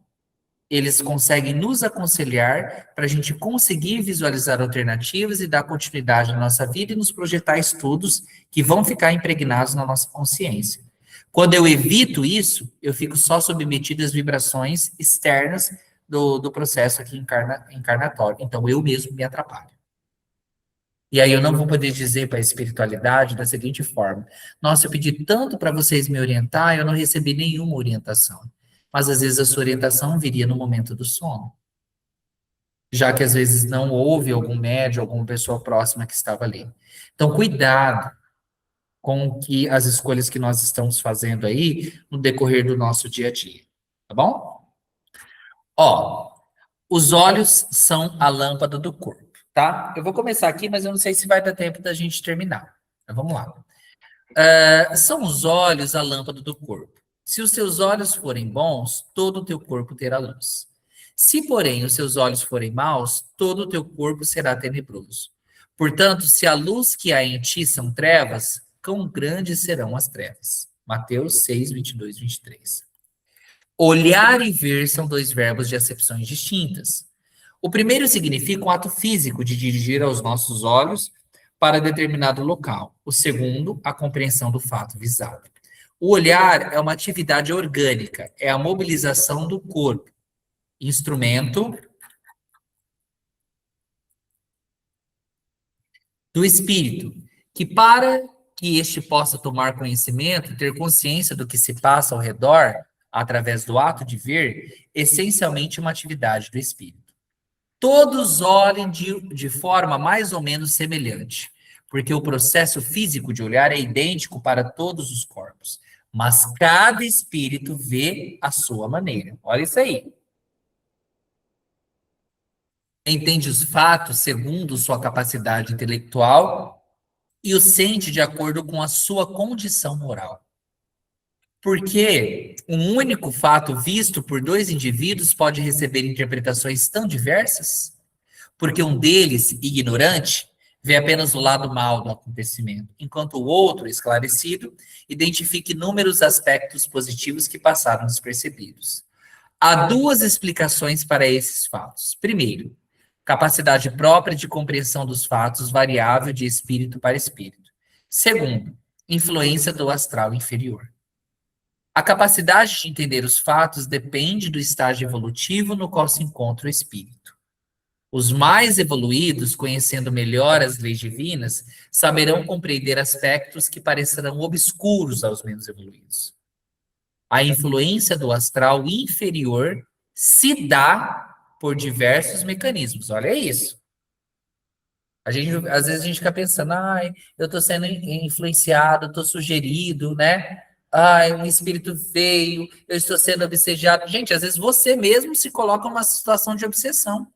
Eles conseguem nos aconselhar para a gente conseguir visualizar alternativas e dar continuidade na nossa vida e nos projetar estudos que vão ficar impregnados na nossa consciência. Quando eu evito isso, eu fico só submetido às vibrações externas do processo aqui encarnatório. Então, eu mesmo me atrapalho. E aí eu não vou poder dizer para a espiritualidade da seguinte forma: nossa, eu pedi tanto para vocês me orientar, eu não recebi nenhuma orientação. Mas às vezes a sua orientação viria no momento do sono, já que às vezes não houve algum médium, alguma pessoa próxima que estava ali. Então, cuidado com que as escolhas que nós estamos fazendo aí no decorrer do nosso dia a dia, tá bom? Ó, os olhos são a lâmpada do corpo, tá? Eu vou começar aqui, mas eu não sei se vai dar tempo da gente terminar. Então, vamos lá. São os olhos a lâmpada do corpo. Se os teus olhos forem bons, todo o teu corpo terá luz. Se, porém, os seus olhos forem maus, todo o teu corpo será tenebroso. Portanto, se a luz que há em ti são trevas, quão grandes serão as trevas. Mateus 6, 22, 23. Olhar e ver são dois verbos de acepções distintas. O primeiro significa um ato físico de dirigir aos nossos olhos para determinado local. O segundo, a compreensão do fato visado. O olhar é uma atividade orgânica, é a mobilização do corpo, instrumento do espírito, que para que este possa tomar conhecimento, ter consciência do que se passa ao redor, através do ato de ver, essencialmente uma atividade do espírito. Todos olhem de forma mais ou menos semelhante, porque o processo físico de olhar é idêntico para todos os corpos, mas cada espírito vê a sua maneira. Olha isso aí. Entende os fatos segundo sua capacidade intelectual e o sente de acordo com a sua condição moral. Porque um único fato visto por dois indivíduos pode receber interpretações tão diversas? Porque um deles, ignorante, vê apenas o lado mal do acontecimento, enquanto o outro, esclarecido, identifica inúmeros aspectos positivos que passaram despercebidos. Há duas explicações para esses fatos. Primeiro, capacidade própria de compreensão dos fatos variável de espírito para espírito. Segundo, influência do astral inferior. A capacidade de entender os fatos depende do estágio evolutivo no qual se encontra o espírito. Os mais evoluídos, conhecendo melhor as leis divinas, saberão compreender aspectos que parecerão obscuros aos menos evoluídos. A influência do astral inferior se dá por diversos mecanismos. Olha isso. Às vezes a gente fica pensando, ai, eu estou sendo influenciado, estou sugerido, né? Ai, um espírito veio, eu estou sendo obsediado. Gente, às vezes você mesmo se coloca numa situação de obsessão.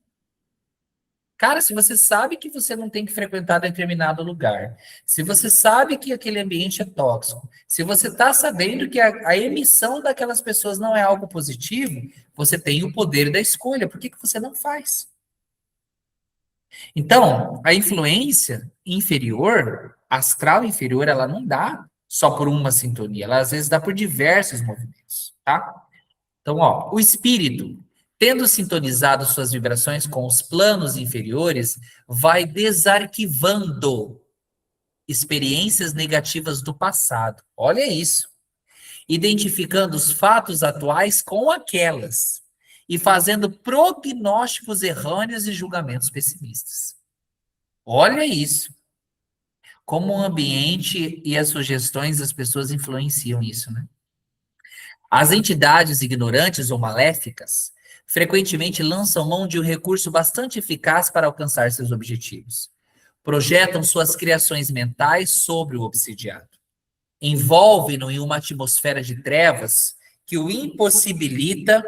Cara, se você sabe que você não tem que frequentar determinado lugar, se você sabe que aquele ambiente é tóxico, se você está sabendo que a emissão daquelas pessoas não é algo positivo, você tem o poder da escolha. Por que que você não faz? Então, a influência inferior, astral inferior, ela não dá só por uma sintonia, ela às vezes dá por diversos movimentos, tá? Então, ó, o espírito, tendo sintonizado suas vibrações com os planos inferiores, vai desarquivando experiências negativas do passado. Olha isso. Identificando os fatos atuais com aquelas e fazendo prognósticos errôneos e julgamentos pessimistas. Olha isso. Como o ambiente e as sugestões das pessoas influenciam isso, né? As entidades ignorantes ou maléficas frequentemente lançam mão de um recurso bastante eficaz para alcançar seus objetivos. Projetam suas criações mentais sobre o obsidiado. Envolvem-no em uma atmosfera de trevas que o impossibilita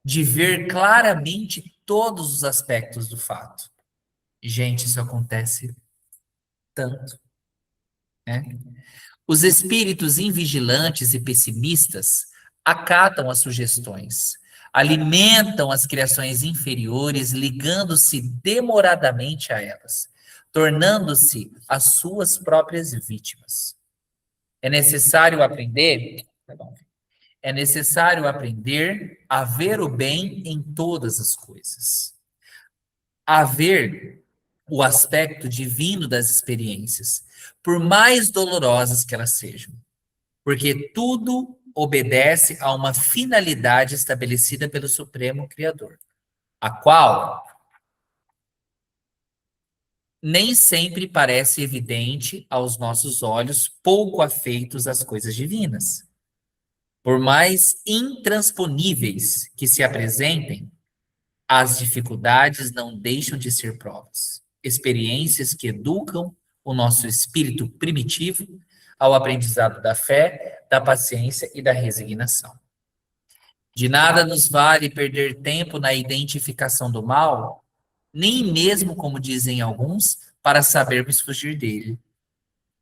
de ver claramente todos os aspectos do fato. Gente, isso acontece tanto, né? Os espíritos invigilantes e pessimistas acatam as sugestões, alimentam as criações inferiores, ligando-se demoradamente a elas, tornando-se as suas próprias vítimas. É necessário aprender, É necessário aprender a ver o bem em todas as coisas, a ver o aspecto divino das experiências, por mais dolorosas que elas sejam, porque tudo obedece a uma finalidade estabelecida pelo Supremo Criador, a qual nem sempre parece evidente aos nossos olhos, pouco afeitos às coisas divinas. Por mais intransponíveis que se apresentem, as dificuldades não deixam de ser provas, experiências que educam o nosso espírito primitivo ao aprendizado da fé, da paciência e da resignação. De nada nos vale perder tempo na identificação do mal, nem mesmo, como dizem alguns, para sabermos fugir dele.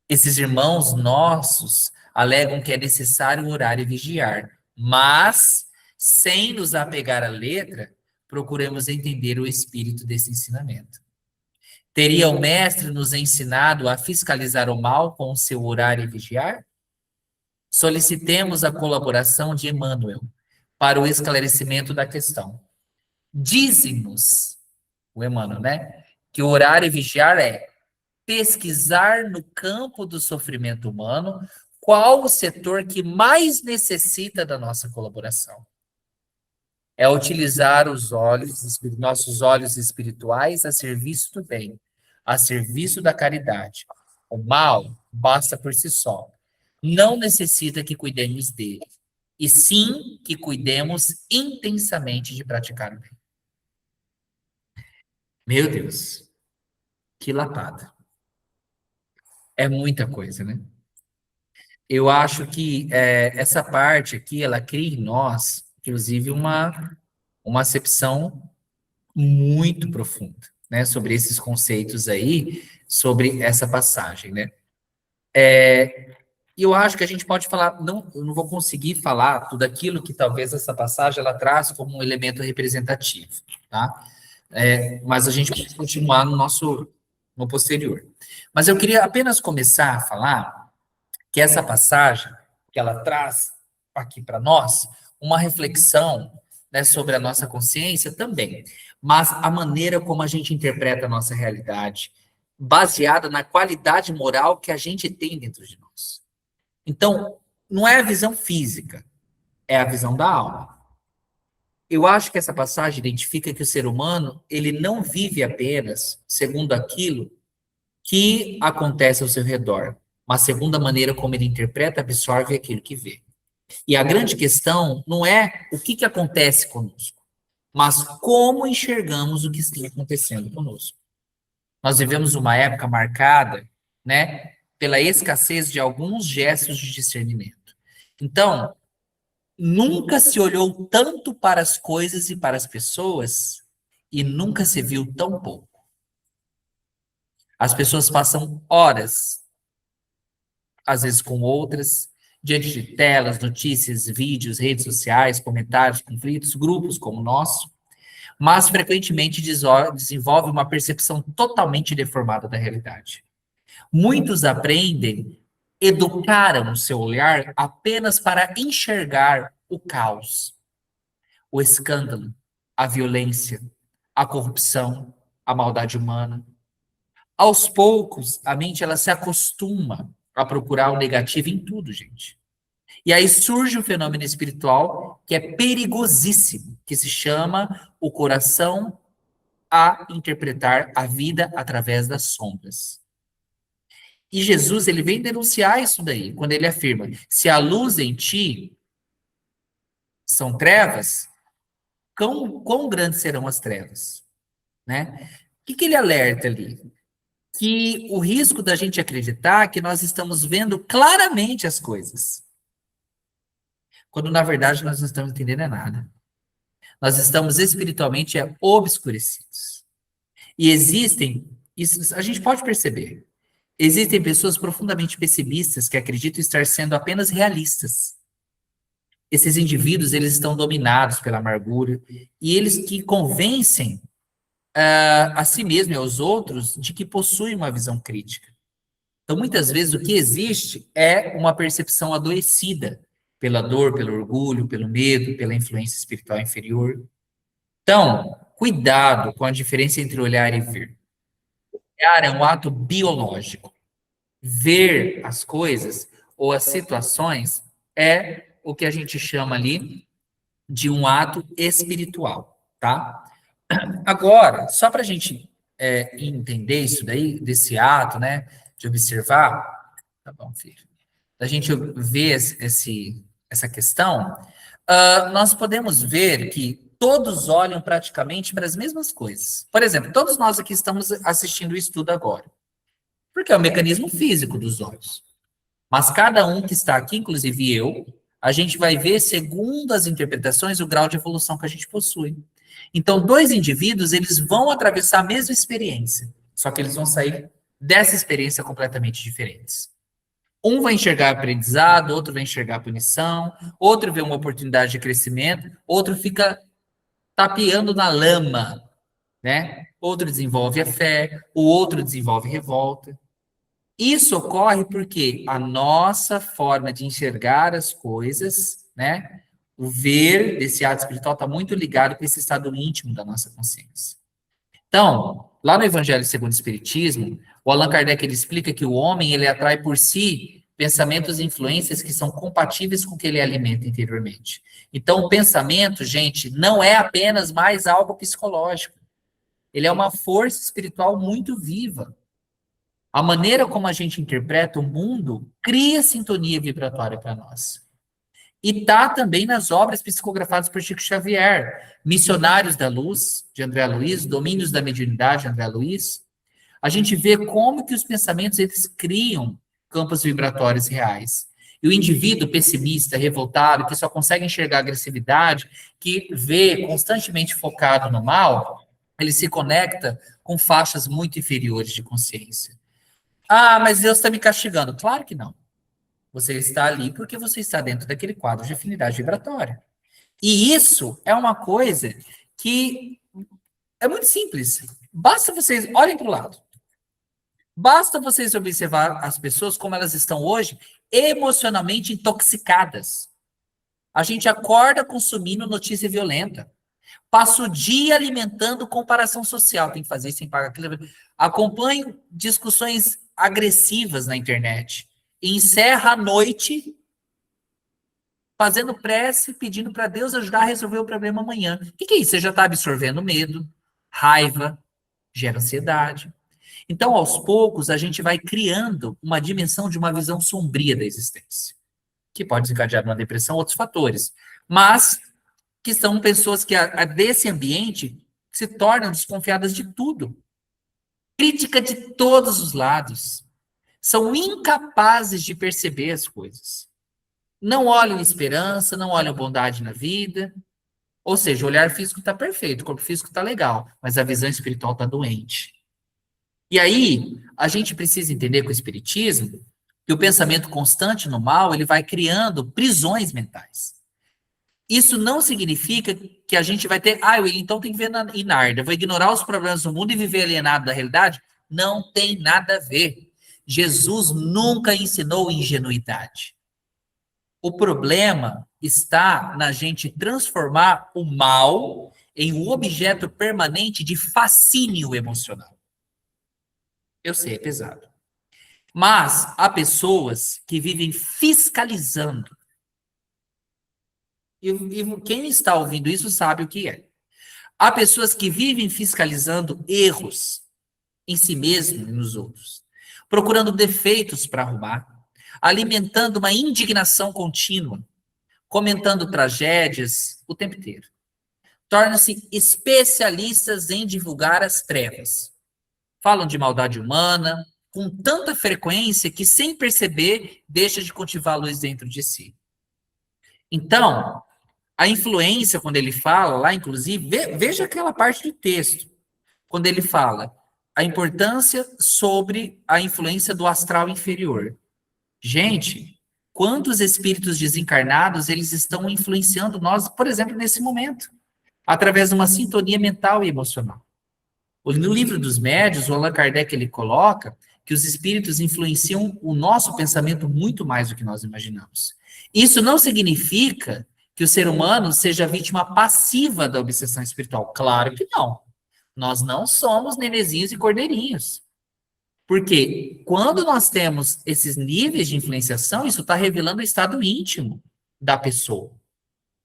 Esses irmãos nossos alegam que é necessário orar e vigiar, mas, sem nos apegar à letra, procuremos entender o espírito desse ensinamento. Teria o mestre nos ensinado a fiscalizar o mal com o seu orar e vigiar? Solicitemos a colaboração de Emmanuel para o esclarecimento da questão. Dize-nos, o Emmanuel, né, que orar e vigiar é pesquisar no campo do sofrimento humano qual o setor que mais necessita da nossa colaboração. É utilizar os olhos, nossos olhos espirituais a serviço do bem, a serviço da caridade. O mal basta por si só. Não necessita que cuidemos dele, e sim que cuidemos intensamente de praticar o bem. Meu Deus, que lapada. É muita coisa, né? Eu acho que essa parte aqui, ela cria em nós, inclusive, uma acepção muito profunda, né, sobre esses conceitos aí, sobre essa passagem, né? E eu acho que a gente pode falar, não, eu não vou conseguir falar tudo aquilo que talvez essa passagem ela traz como um elemento representativo, tá? Mas a gente pode continuar no posterior. Mas eu queria apenas começar a falar que essa passagem, que ela traz aqui para nós, uma reflexão, né, sobre a nossa consciência também, mas a maneira como a gente interpreta a nossa realidade, baseada na qualidade moral que a gente tem dentro de nós. Então, não é a visão física, é a visão da alma. Eu acho que essa passagem identifica que o ser humano, ele não vive apenas segundo aquilo que acontece ao seu redor, mas segundo a maneira como ele interpreta, absorve aquilo que vê. E a grande questão não é o que acontece conosco, mas como enxergamos o que está acontecendo conosco. Nós vivemos uma época marcada, né, pela escassez de alguns gestos de discernimento. Então, nunca se olhou tanto para as coisas e para as pessoas e nunca se viu tão pouco. As pessoas passam horas, às vezes com outras, diante de telas, notícias, vídeos, redes sociais, comentários, conflitos, grupos como o nosso, mas frequentemente desenvolve uma percepção totalmente deformada da realidade. Muitos aprendem, educaram o seu olhar apenas para enxergar o caos, o escândalo, a violência, a corrupção, a maldade humana. Aos poucos, a mente ela se acostuma a procurar o negativo em tudo, gente. E aí surge um fenômeno espiritual que é perigosíssimo, que se chama o coração a interpretar a vida através das sombras. E Jesus, ele vem denunciar isso daí, quando ele afirma: se a luz em ti são trevas, quão grandes serão as trevas, né? O que ele alerta ali? Que o risco da gente acreditar que nós estamos vendo claramente as coisas, quando na verdade nós não estamos entendendo nada. Nós estamos espiritualmente obscurecidos. E existem, isso a gente pode perceber, existem pessoas profundamente pessimistas que acreditam estar sendo apenas realistas. Esses indivíduos, eles estão dominados pela amargura e eles que convencem a si mesmo e aos outros de que possuem uma visão crítica. Então, muitas vezes, o que existe é uma percepção adoecida pela dor, pelo orgulho, pelo medo, pela influência espiritual inferior. Então, cuidado com a diferença entre olhar e ver. Olhar é um ato biológico. Ver as coisas ou as situações é o que a gente chama ali de um ato espiritual, tá? Agora, só para a gente entender isso daí, desse ato, né, de observar, tá bom, filho, da gente ver essa questão, nós podemos ver que todos olham praticamente para as mesmas coisas. Por exemplo, todos nós aqui estamos assistindo o estudo agora, porque é o mecanismo físico dos olhos. Mas cada um que está aqui, inclusive eu, a gente vai ver, segundo as interpretações, o grau de evolução que a gente possui. Então, dois indivíduos, eles vão atravessar a mesma experiência, só que eles vão sair dessa experiência completamente diferentes. Um vai enxergar aprendizado, outro vai enxergar punição, outro vê uma oportunidade de crescimento, outro fica tapeando na lama, né? Outro desenvolve a fé, o outro desenvolve revolta. Isso ocorre porque a nossa forma de enxergar as coisas, né? O ver desse ato espiritual está muito ligado com esse estado íntimo da nossa consciência. Então, lá no Evangelho segundo o Espiritismo, o Allan Kardec ele explica que o homem ele atrai por si pensamentos e influências que são compatíveis com o que ele alimenta interiormente. Então, o pensamento, gente, não é apenas mais algo psicológico. Ele é uma força espiritual muito viva. A maneira como a gente interpreta o mundo cria sintonia vibratória para nós. E está também nas obras psicografadas por Chico Xavier, Missionários da Luz, de André Luiz, Domínios da Mediunidade, de André Luiz. A gente vê como que os pensamentos eles criam campos vibratórios reais. E o indivíduo pessimista, revoltado, que só consegue enxergar agressividade, que vê constantemente focado no mal, ele se conecta com faixas muito inferiores de consciência. Ah, mas Deus está me castigando. Claro que não. Você está ali porque você está dentro daquele quadro de afinidade vibratória. E isso é uma coisa que é muito simples. Basta vocês, olhem para o lado. Basta vocês observar as pessoas como elas estão hoje, emocionalmente intoxicadas. A gente acorda consumindo notícia violenta. Passa o dia alimentando comparação social. Tem que fazer isso, tem que pagar aquilo. Acompanho discussões agressivas na internet. Encerra a noite fazendo prece, pedindo para Deus ajudar a resolver o problema amanhã. O que é isso? Você já está absorvendo medo, raiva, gera ansiedade. Então, aos poucos, a gente vai criando uma dimensão de uma visão sombria da existência, que pode desencadear uma depressão, outros fatores. Mas que são pessoas que, desse ambiente, se tornam desconfiadas de tudo. Crítica de todos os lados. São incapazes de perceber as coisas. Não olham esperança, não olham bondade na vida. Ou seja, o olhar físico está perfeito, o corpo físico está legal, mas a visão espiritual está doente. E aí, a gente precisa entender com o espiritismo que o pensamento constante no mal, ele vai criando prisões mentais. Isso não significa que a gente vai ter, então tem que ver na Inarda, vou ignorar os problemas do mundo e viver alienado da realidade. Não tem nada a ver. Jesus nunca ensinou ingenuidade. O problema está na gente transformar o mal em um objeto permanente de fascínio emocional. Eu sei, é pesado. Mas há pessoas que vivem fiscalizando. E quem está ouvindo isso sabe o que é. Há pessoas que vivem fiscalizando erros em si mesmo e nos outros, procurando defeitos para arrumar, alimentando uma indignação contínua, comentando tragédias o tempo inteiro. Tornam-se especialistas em divulgar as trevas. Falam de maldade humana com tanta frequência que, sem perceber, deixa de cultivar a luz dentro de si. Então, a influência, quando ele fala lá, inclusive, veja aquela parte do texto, quando ele fala a importância sobre a influência do astral inferior. Gente, quantos espíritos desencarnados eles estão influenciando nós, por exemplo, nesse momento, através de uma sintonia mental e emocional. No livro dos médios, o Allan Kardec ele coloca que os espíritos influenciam o nosso pensamento muito mais do que nós imaginamos. Isso não significa que o ser humano seja vítima passiva da obsessão espiritual. Claro que não. Nós não somos nenezinhos e cordeirinhos. Porque quando nós temos esses níveis de influenciação, isso está revelando o estado íntimo da pessoa.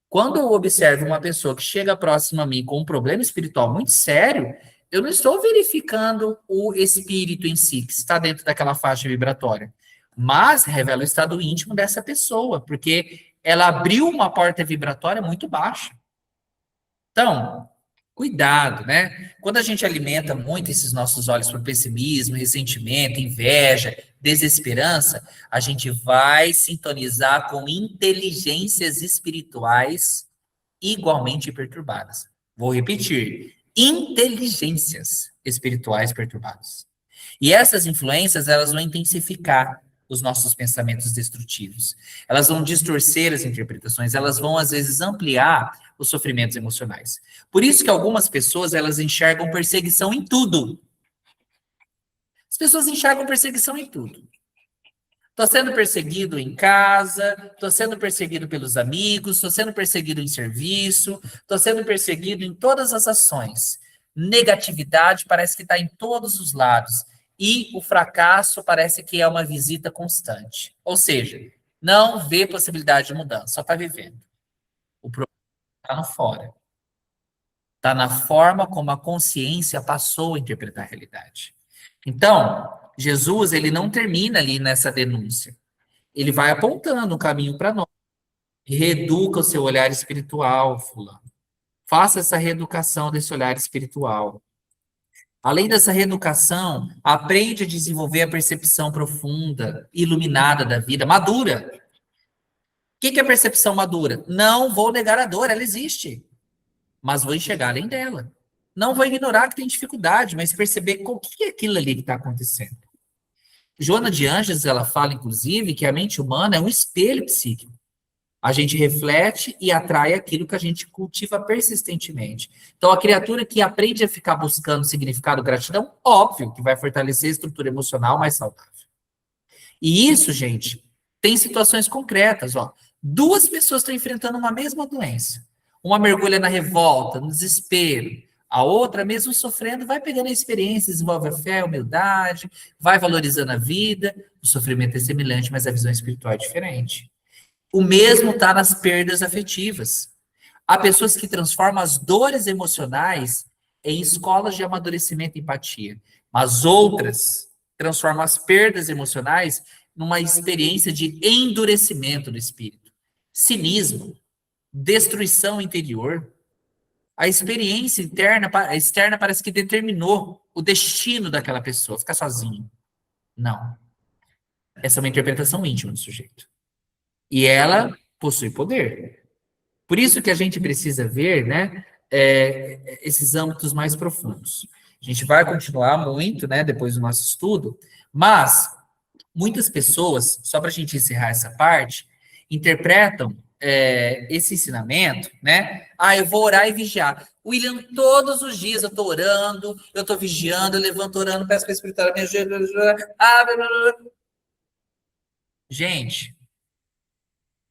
Quando eu observo uma pessoa que chega próxima a mim com um problema espiritual muito sério, eu não estou verificando o espírito em si, que está dentro daquela faixa vibratória, mas revela o estado íntimo dessa pessoa, porque ela abriu uma porta vibratória muito baixa. Então, cuidado, né? Quando a gente alimenta muito esses nossos olhos para o pessimismo, ressentimento, inveja, desesperança, a gente vai sintonizar com inteligências espirituais igualmente perturbadas. Vou repetir: inteligências espirituais perturbadas. E essas influências, elas vão intensificar os nossos pensamentos destrutivos. Elas vão distorcer as interpretações, elas vão, às vezes, ampliar os sofrimentos emocionais. Por isso que algumas pessoas, elas enxergam perseguição em tudo. As pessoas enxergam perseguição em tudo. Estou sendo perseguido em casa, estou sendo perseguido pelos amigos, estou sendo perseguido em serviço, estou sendo perseguido em todas as ações. Negatividade parece que está em todos os lados. E o fracasso parece que é uma visita constante. Ou seja, não vê possibilidade de mudança, só está vivendo. O problema está no fora. Está na forma como a consciência passou a interpretar a realidade. Então, Jesus, ele não termina ali nessa denúncia. Ele vai apontando um caminho para nós. Reeduca o seu olhar espiritual, fulano. Faça essa reeducação desse olhar espiritual. Além dessa reeducação, aprende a desenvolver a percepção profunda, iluminada da vida, madura. O que é percepção madura? Não vou negar a dor, ela existe. Mas vou enxergar além dela. Não vou ignorar que tem dificuldade, mas perceber o que é aquilo ali que está acontecendo. Joana de Ângeles, ela fala, inclusive, que a mente humana é um espelho psíquico. A gente reflete e atrai aquilo que a gente cultiva persistentemente. Então, a criatura que aprende a ficar buscando significado, gratidão, óbvio que vai fortalecer a estrutura emocional mais saudável. E isso, gente, tem situações concretas, ó. Duas pessoas estão enfrentando uma mesma doença. Uma mergulha na revolta, no desespero. A outra, mesmo sofrendo, vai pegando a experiência, desenvolve a fé, a humildade, vai valorizando a vida. O sofrimento é semelhante, mas a visão espiritual é diferente. O mesmo está nas perdas afetivas. Há pessoas que transformam as dores emocionais em escolas de amadurecimento e empatia, mas outras transformam as perdas emocionais numa experiência de endurecimento do espírito, cinismo, destruição interior. A experiência externa parece que determinou o destino daquela pessoa, ficar sozinho. Não. Essa é uma interpretação íntima do sujeito. E ela possui poder. Por isso que a gente precisa ver, né, esses âmbitos mais profundos. A gente vai continuar muito, né, depois do nosso estudo, mas muitas pessoas, só para a gente encerrar essa parte, interpretam esse ensinamento, né? Ah, eu vou orar e vigiar. William, todos os dias eu estou orando, eu estou vigiando, eu levanto orando, peço para a espiritualidade me ajude. Gente,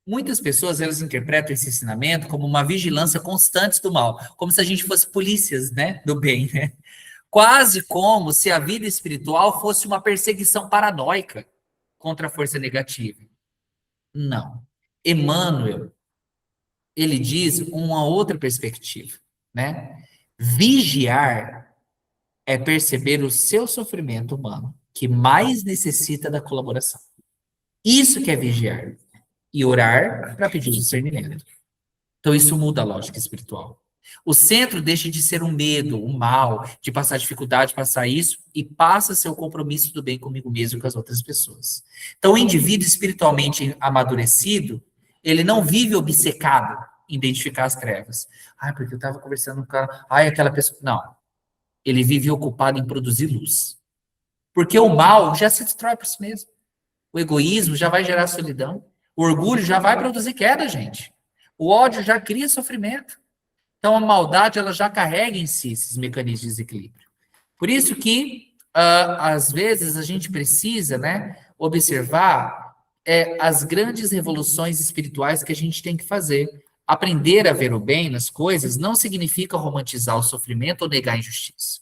muitas pessoas, elas interpretam esse ensinamento como uma vigilância constante do mal, como se a gente fosse polícias, né, do bem, né? Quase como se a vida espiritual fosse uma perseguição paranoica contra a força negativa. Não. Emmanuel, ele diz uma outra perspectiva, né? Vigiar é perceber o seu sofrimento humano, que mais necessita da colaboração. Isso que é vigiar. E orar para pedir discernimento. Então, isso muda a lógica espiritual. O centro deixa de ser um medo, um mal, de passar dificuldade, passar isso, e passa a ser o compromisso do bem comigo mesmo e com as outras pessoas. Então, o indivíduo espiritualmente amadurecido, ele não vive obcecado em identificar as trevas. Ah, porque eu estava conversando com o cara, aquela pessoa. Não. Ele vive ocupado em produzir luz. Porque o mal já se destrói por si mesmo. O egoísmo já vai gerar solidão. O orgulho já vai produzir queda, gente. O ódio já cria sofrimento. Então, a maldade, ela já carrega em si esses mecanismos de desequilíbrio. Por isso que às vezes a gente precisa, né, observar as grandes revoluções espirituais que a gente tem que fazer. Aprender a ver o bem nas coisas não significa romantizar o sofrimento ou negar a injustiça.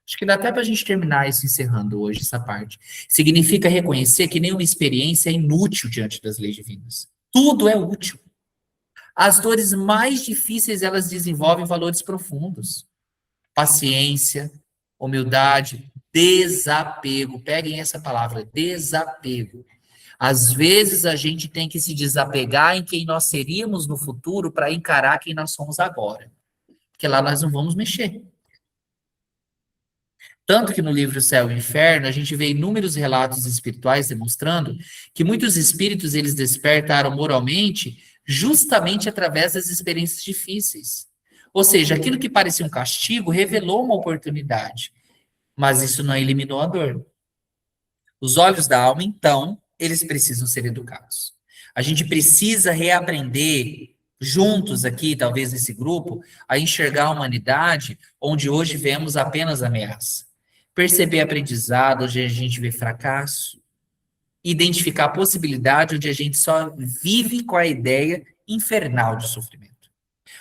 Acho que dá até para a gente terminar isso encerrando hoje essa parte. Significa reconhecer que nenhuma experiência é inútil diante das leis divinas. Tudo é útil. As dores mais difíceis, elas desenvolvem valores profundos. Paciência, humildade, desapego. Peguem essa palavra, desapego. Às vezes a gente tem que se desapegar em quem nós seríamos no futuro para encarar quem nós somos agora. Porque lá nós não vamos mexer. Tanto que no livro Céu e Inferno, a gente vê inúmeros relatos espirituais demonstrando que muitos espíritos eles despertaram moralmente justamente através das experiências difíceis. Ou seja, aquilo que parecia um castigo revelou uma oportunidade, mas isso não eliminou a dor. Os olhos da alma, então, eles precisam ser educados. A gente precisa reaprender, juntos aqui, talvez nesse grupo, a enxergar a humanidade onde hoje vemos apenas ameaça. Perceber aprendizado onde a gente vê fracasso. Identificar a possibilidade onde a gente só vive com a ideia infernal de sofrimento.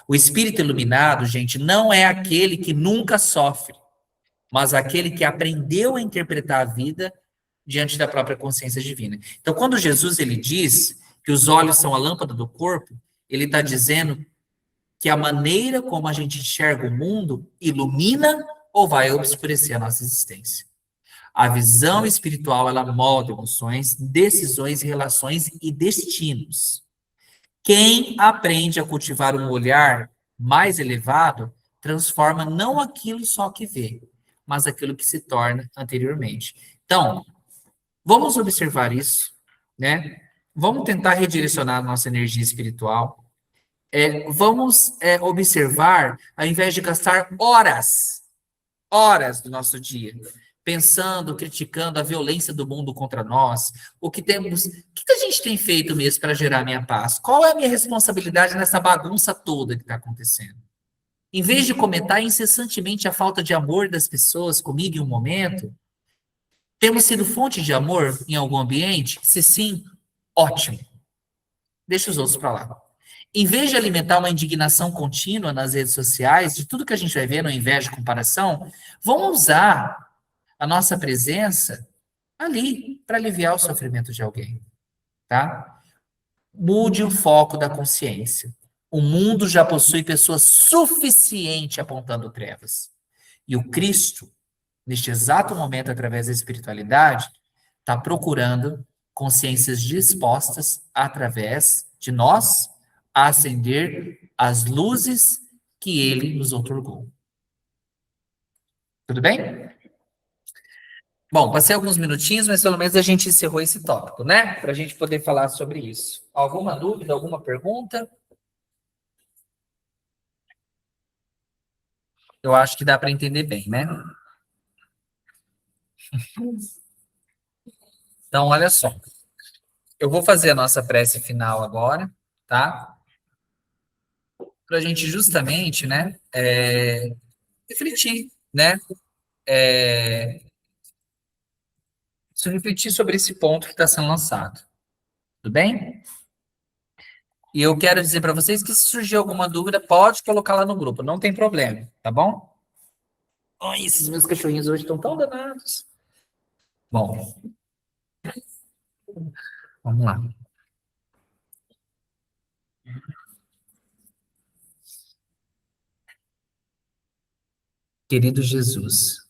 O espírito iluminado, gente, não é aquele que nunca sofre, mas aquele que aprendeu a interpretar a vida diante da própria consciência divina. Então, quando Jesus ele diz que os olhos são a lâmpada do corpo, ele está dizendo que a maneira como a gente enxerga o mundo ilumina ou vai obscurecer a nossa existência. A visão espiritual, ela molda emoções, decisões, relações e destinos. Quem aprende a cultivar um olhar mais elevado, transforma não aquilo só que vê, mas aquilo que se torna anteriormente. Então, vamos observar isso, né? Vamos tentar redirecionar a nossa energia espiritual. Vamos observar, ao invés de gastar horas do nosso dia, pensando, criticando a violência do mundo contra nós, o que a gente tem feito mesmo para gerar minha paz? Qual é a minha responsabilidade nessa bagunça toda que está acontecendo? Em vez de comentar incessantemente a falta de amor das pessoas comigo em um momento, temos sido fonte de amor em algum ambiente? Se sim, ótimo. Deixa os outros para lá. Em vez de alimentar uma indignação contínua nas redes sociais, de tudo que a gente vai ver no inveja e comparação, vamos usar a nossa presença ali para aliviar o sofrimento de alguém, tá? Mude o foco da consciência. O mundo já possui pessoas suficientes apontando trevas. E o Cristo, neste exato momento, através da espiritualidade, está procurando consciências dispostas, através de nós, a acender as luzes que ele nos outorgou. Tudo bem? Bom, passei alguns minutinhos, mas pelo menos a gente encerrou esse tópico, né? Para a gente poder falar sobre isso. Alguma dúvida, alguma pergunta? Eu acho que dá para entender bem, né? Então, olha só. Eu vou fazer a nossa prece final agora, tá? Para a gente justamente, né, refletir, né? É, refletir sobre esse ponto que está sendo lançado. Tudo bem? E eu quero dizer para vocês que se surgir alguma dúvida, pode colocar lá no grupo, não tem problema, tá bom? Ai, esses meus cachorrinhos hoje estão tão danados. Bom, vamos lá. Querido Jesus,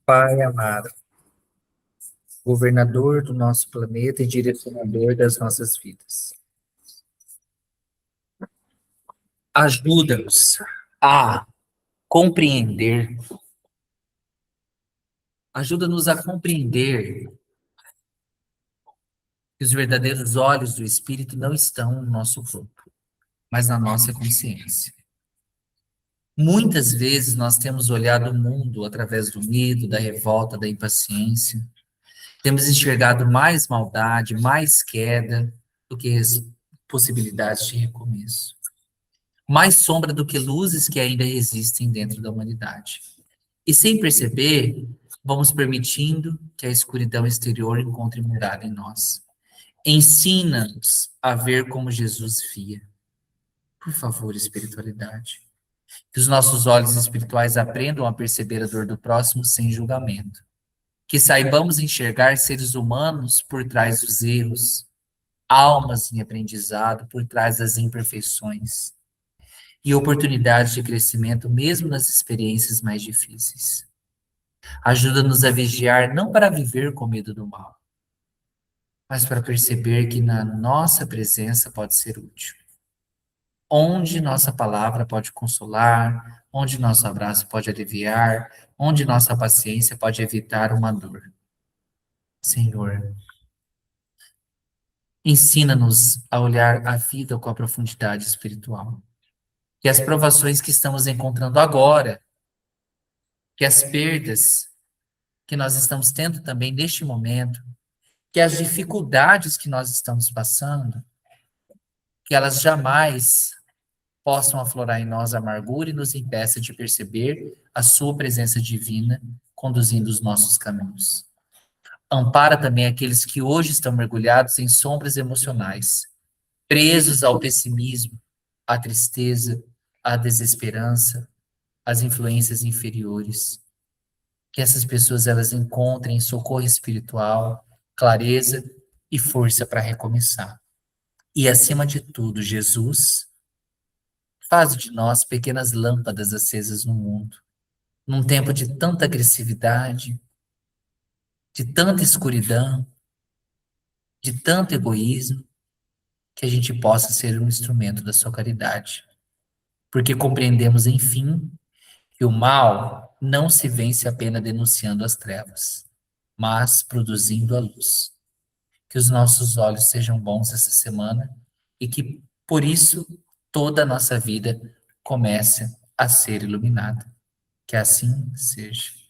Pai amado, governador do nosso planeta e direcionador das nossas vidas, ajuda-nos a compreender, ajuda-nos a compreender que os verdadeiros olhos do Espírito não estão no nosso corpo, mas na nossa consciência. Muitas vezes nós temos olhado o mundo através do medo, da revolta, da impaciência. Temos enxergado mais maldade, mais queda do que as possibilidades de recomeço. mais sombra do que luzes que ainda existem dentro da humanidade. E sem perceber, vamos permitindo que a escuridão exterior encontre morada em nós. Ensina-nos a ver como Jesus via. Por favor, espiritualidade. Que os nossos olhos espirituais aprendam a perceber a dor do próximo sem julgamento. Que saibamos enxergar seres humanos por trás dos erros, almas em aprendizado por trás das imperfeições e oportunidades de crescimento mesmo nas experiências mais difíceis. Ajuda-nos a vigiar não para viver com medo do mal, mas para perceber que na nossa presença pode ser útil. Onde nossa palavra pode consolar, onde nosso abraço pode aliviar, onde nossa paciência pode evitar uma dor. Senhor, ensina-nos a olhar a vida com a profundidade espiritual. Que as provações que estamos encontrando agora, que as perdas que nós estamos tendo também neste momento, que as dificuldades que nós estamos passando, que elas jamais possam aflorar em nós a amargura e nos impeça de perceber a sua presença divina conduzindo os nossos caminhos. Ampara também aqueles que hoje estão mergulhados em sombras emocionais, presos ao pessimismo, à tristeza, à desesperança, às influências inferiores. Que essas pessoas elas encontrem socorro espiritual, clareza e força para recomeçar. E acima de tudo, Jesus, faz de nós pequenas lâmpadas acesas no mundo, num tempo de tanta agressividade, de tanta escuridão, de tanto egoísmo, que a gente possa ser um instrumento da sua caridade. Porque compreendemos, enfim, que o mal não se vence apenas denunciando as trevas, mas produzindo a luz. Que os nossos olhos sejam bons essa semana e que, por isso, toda a nossa vida comece a ser iluminada. Que assim seja.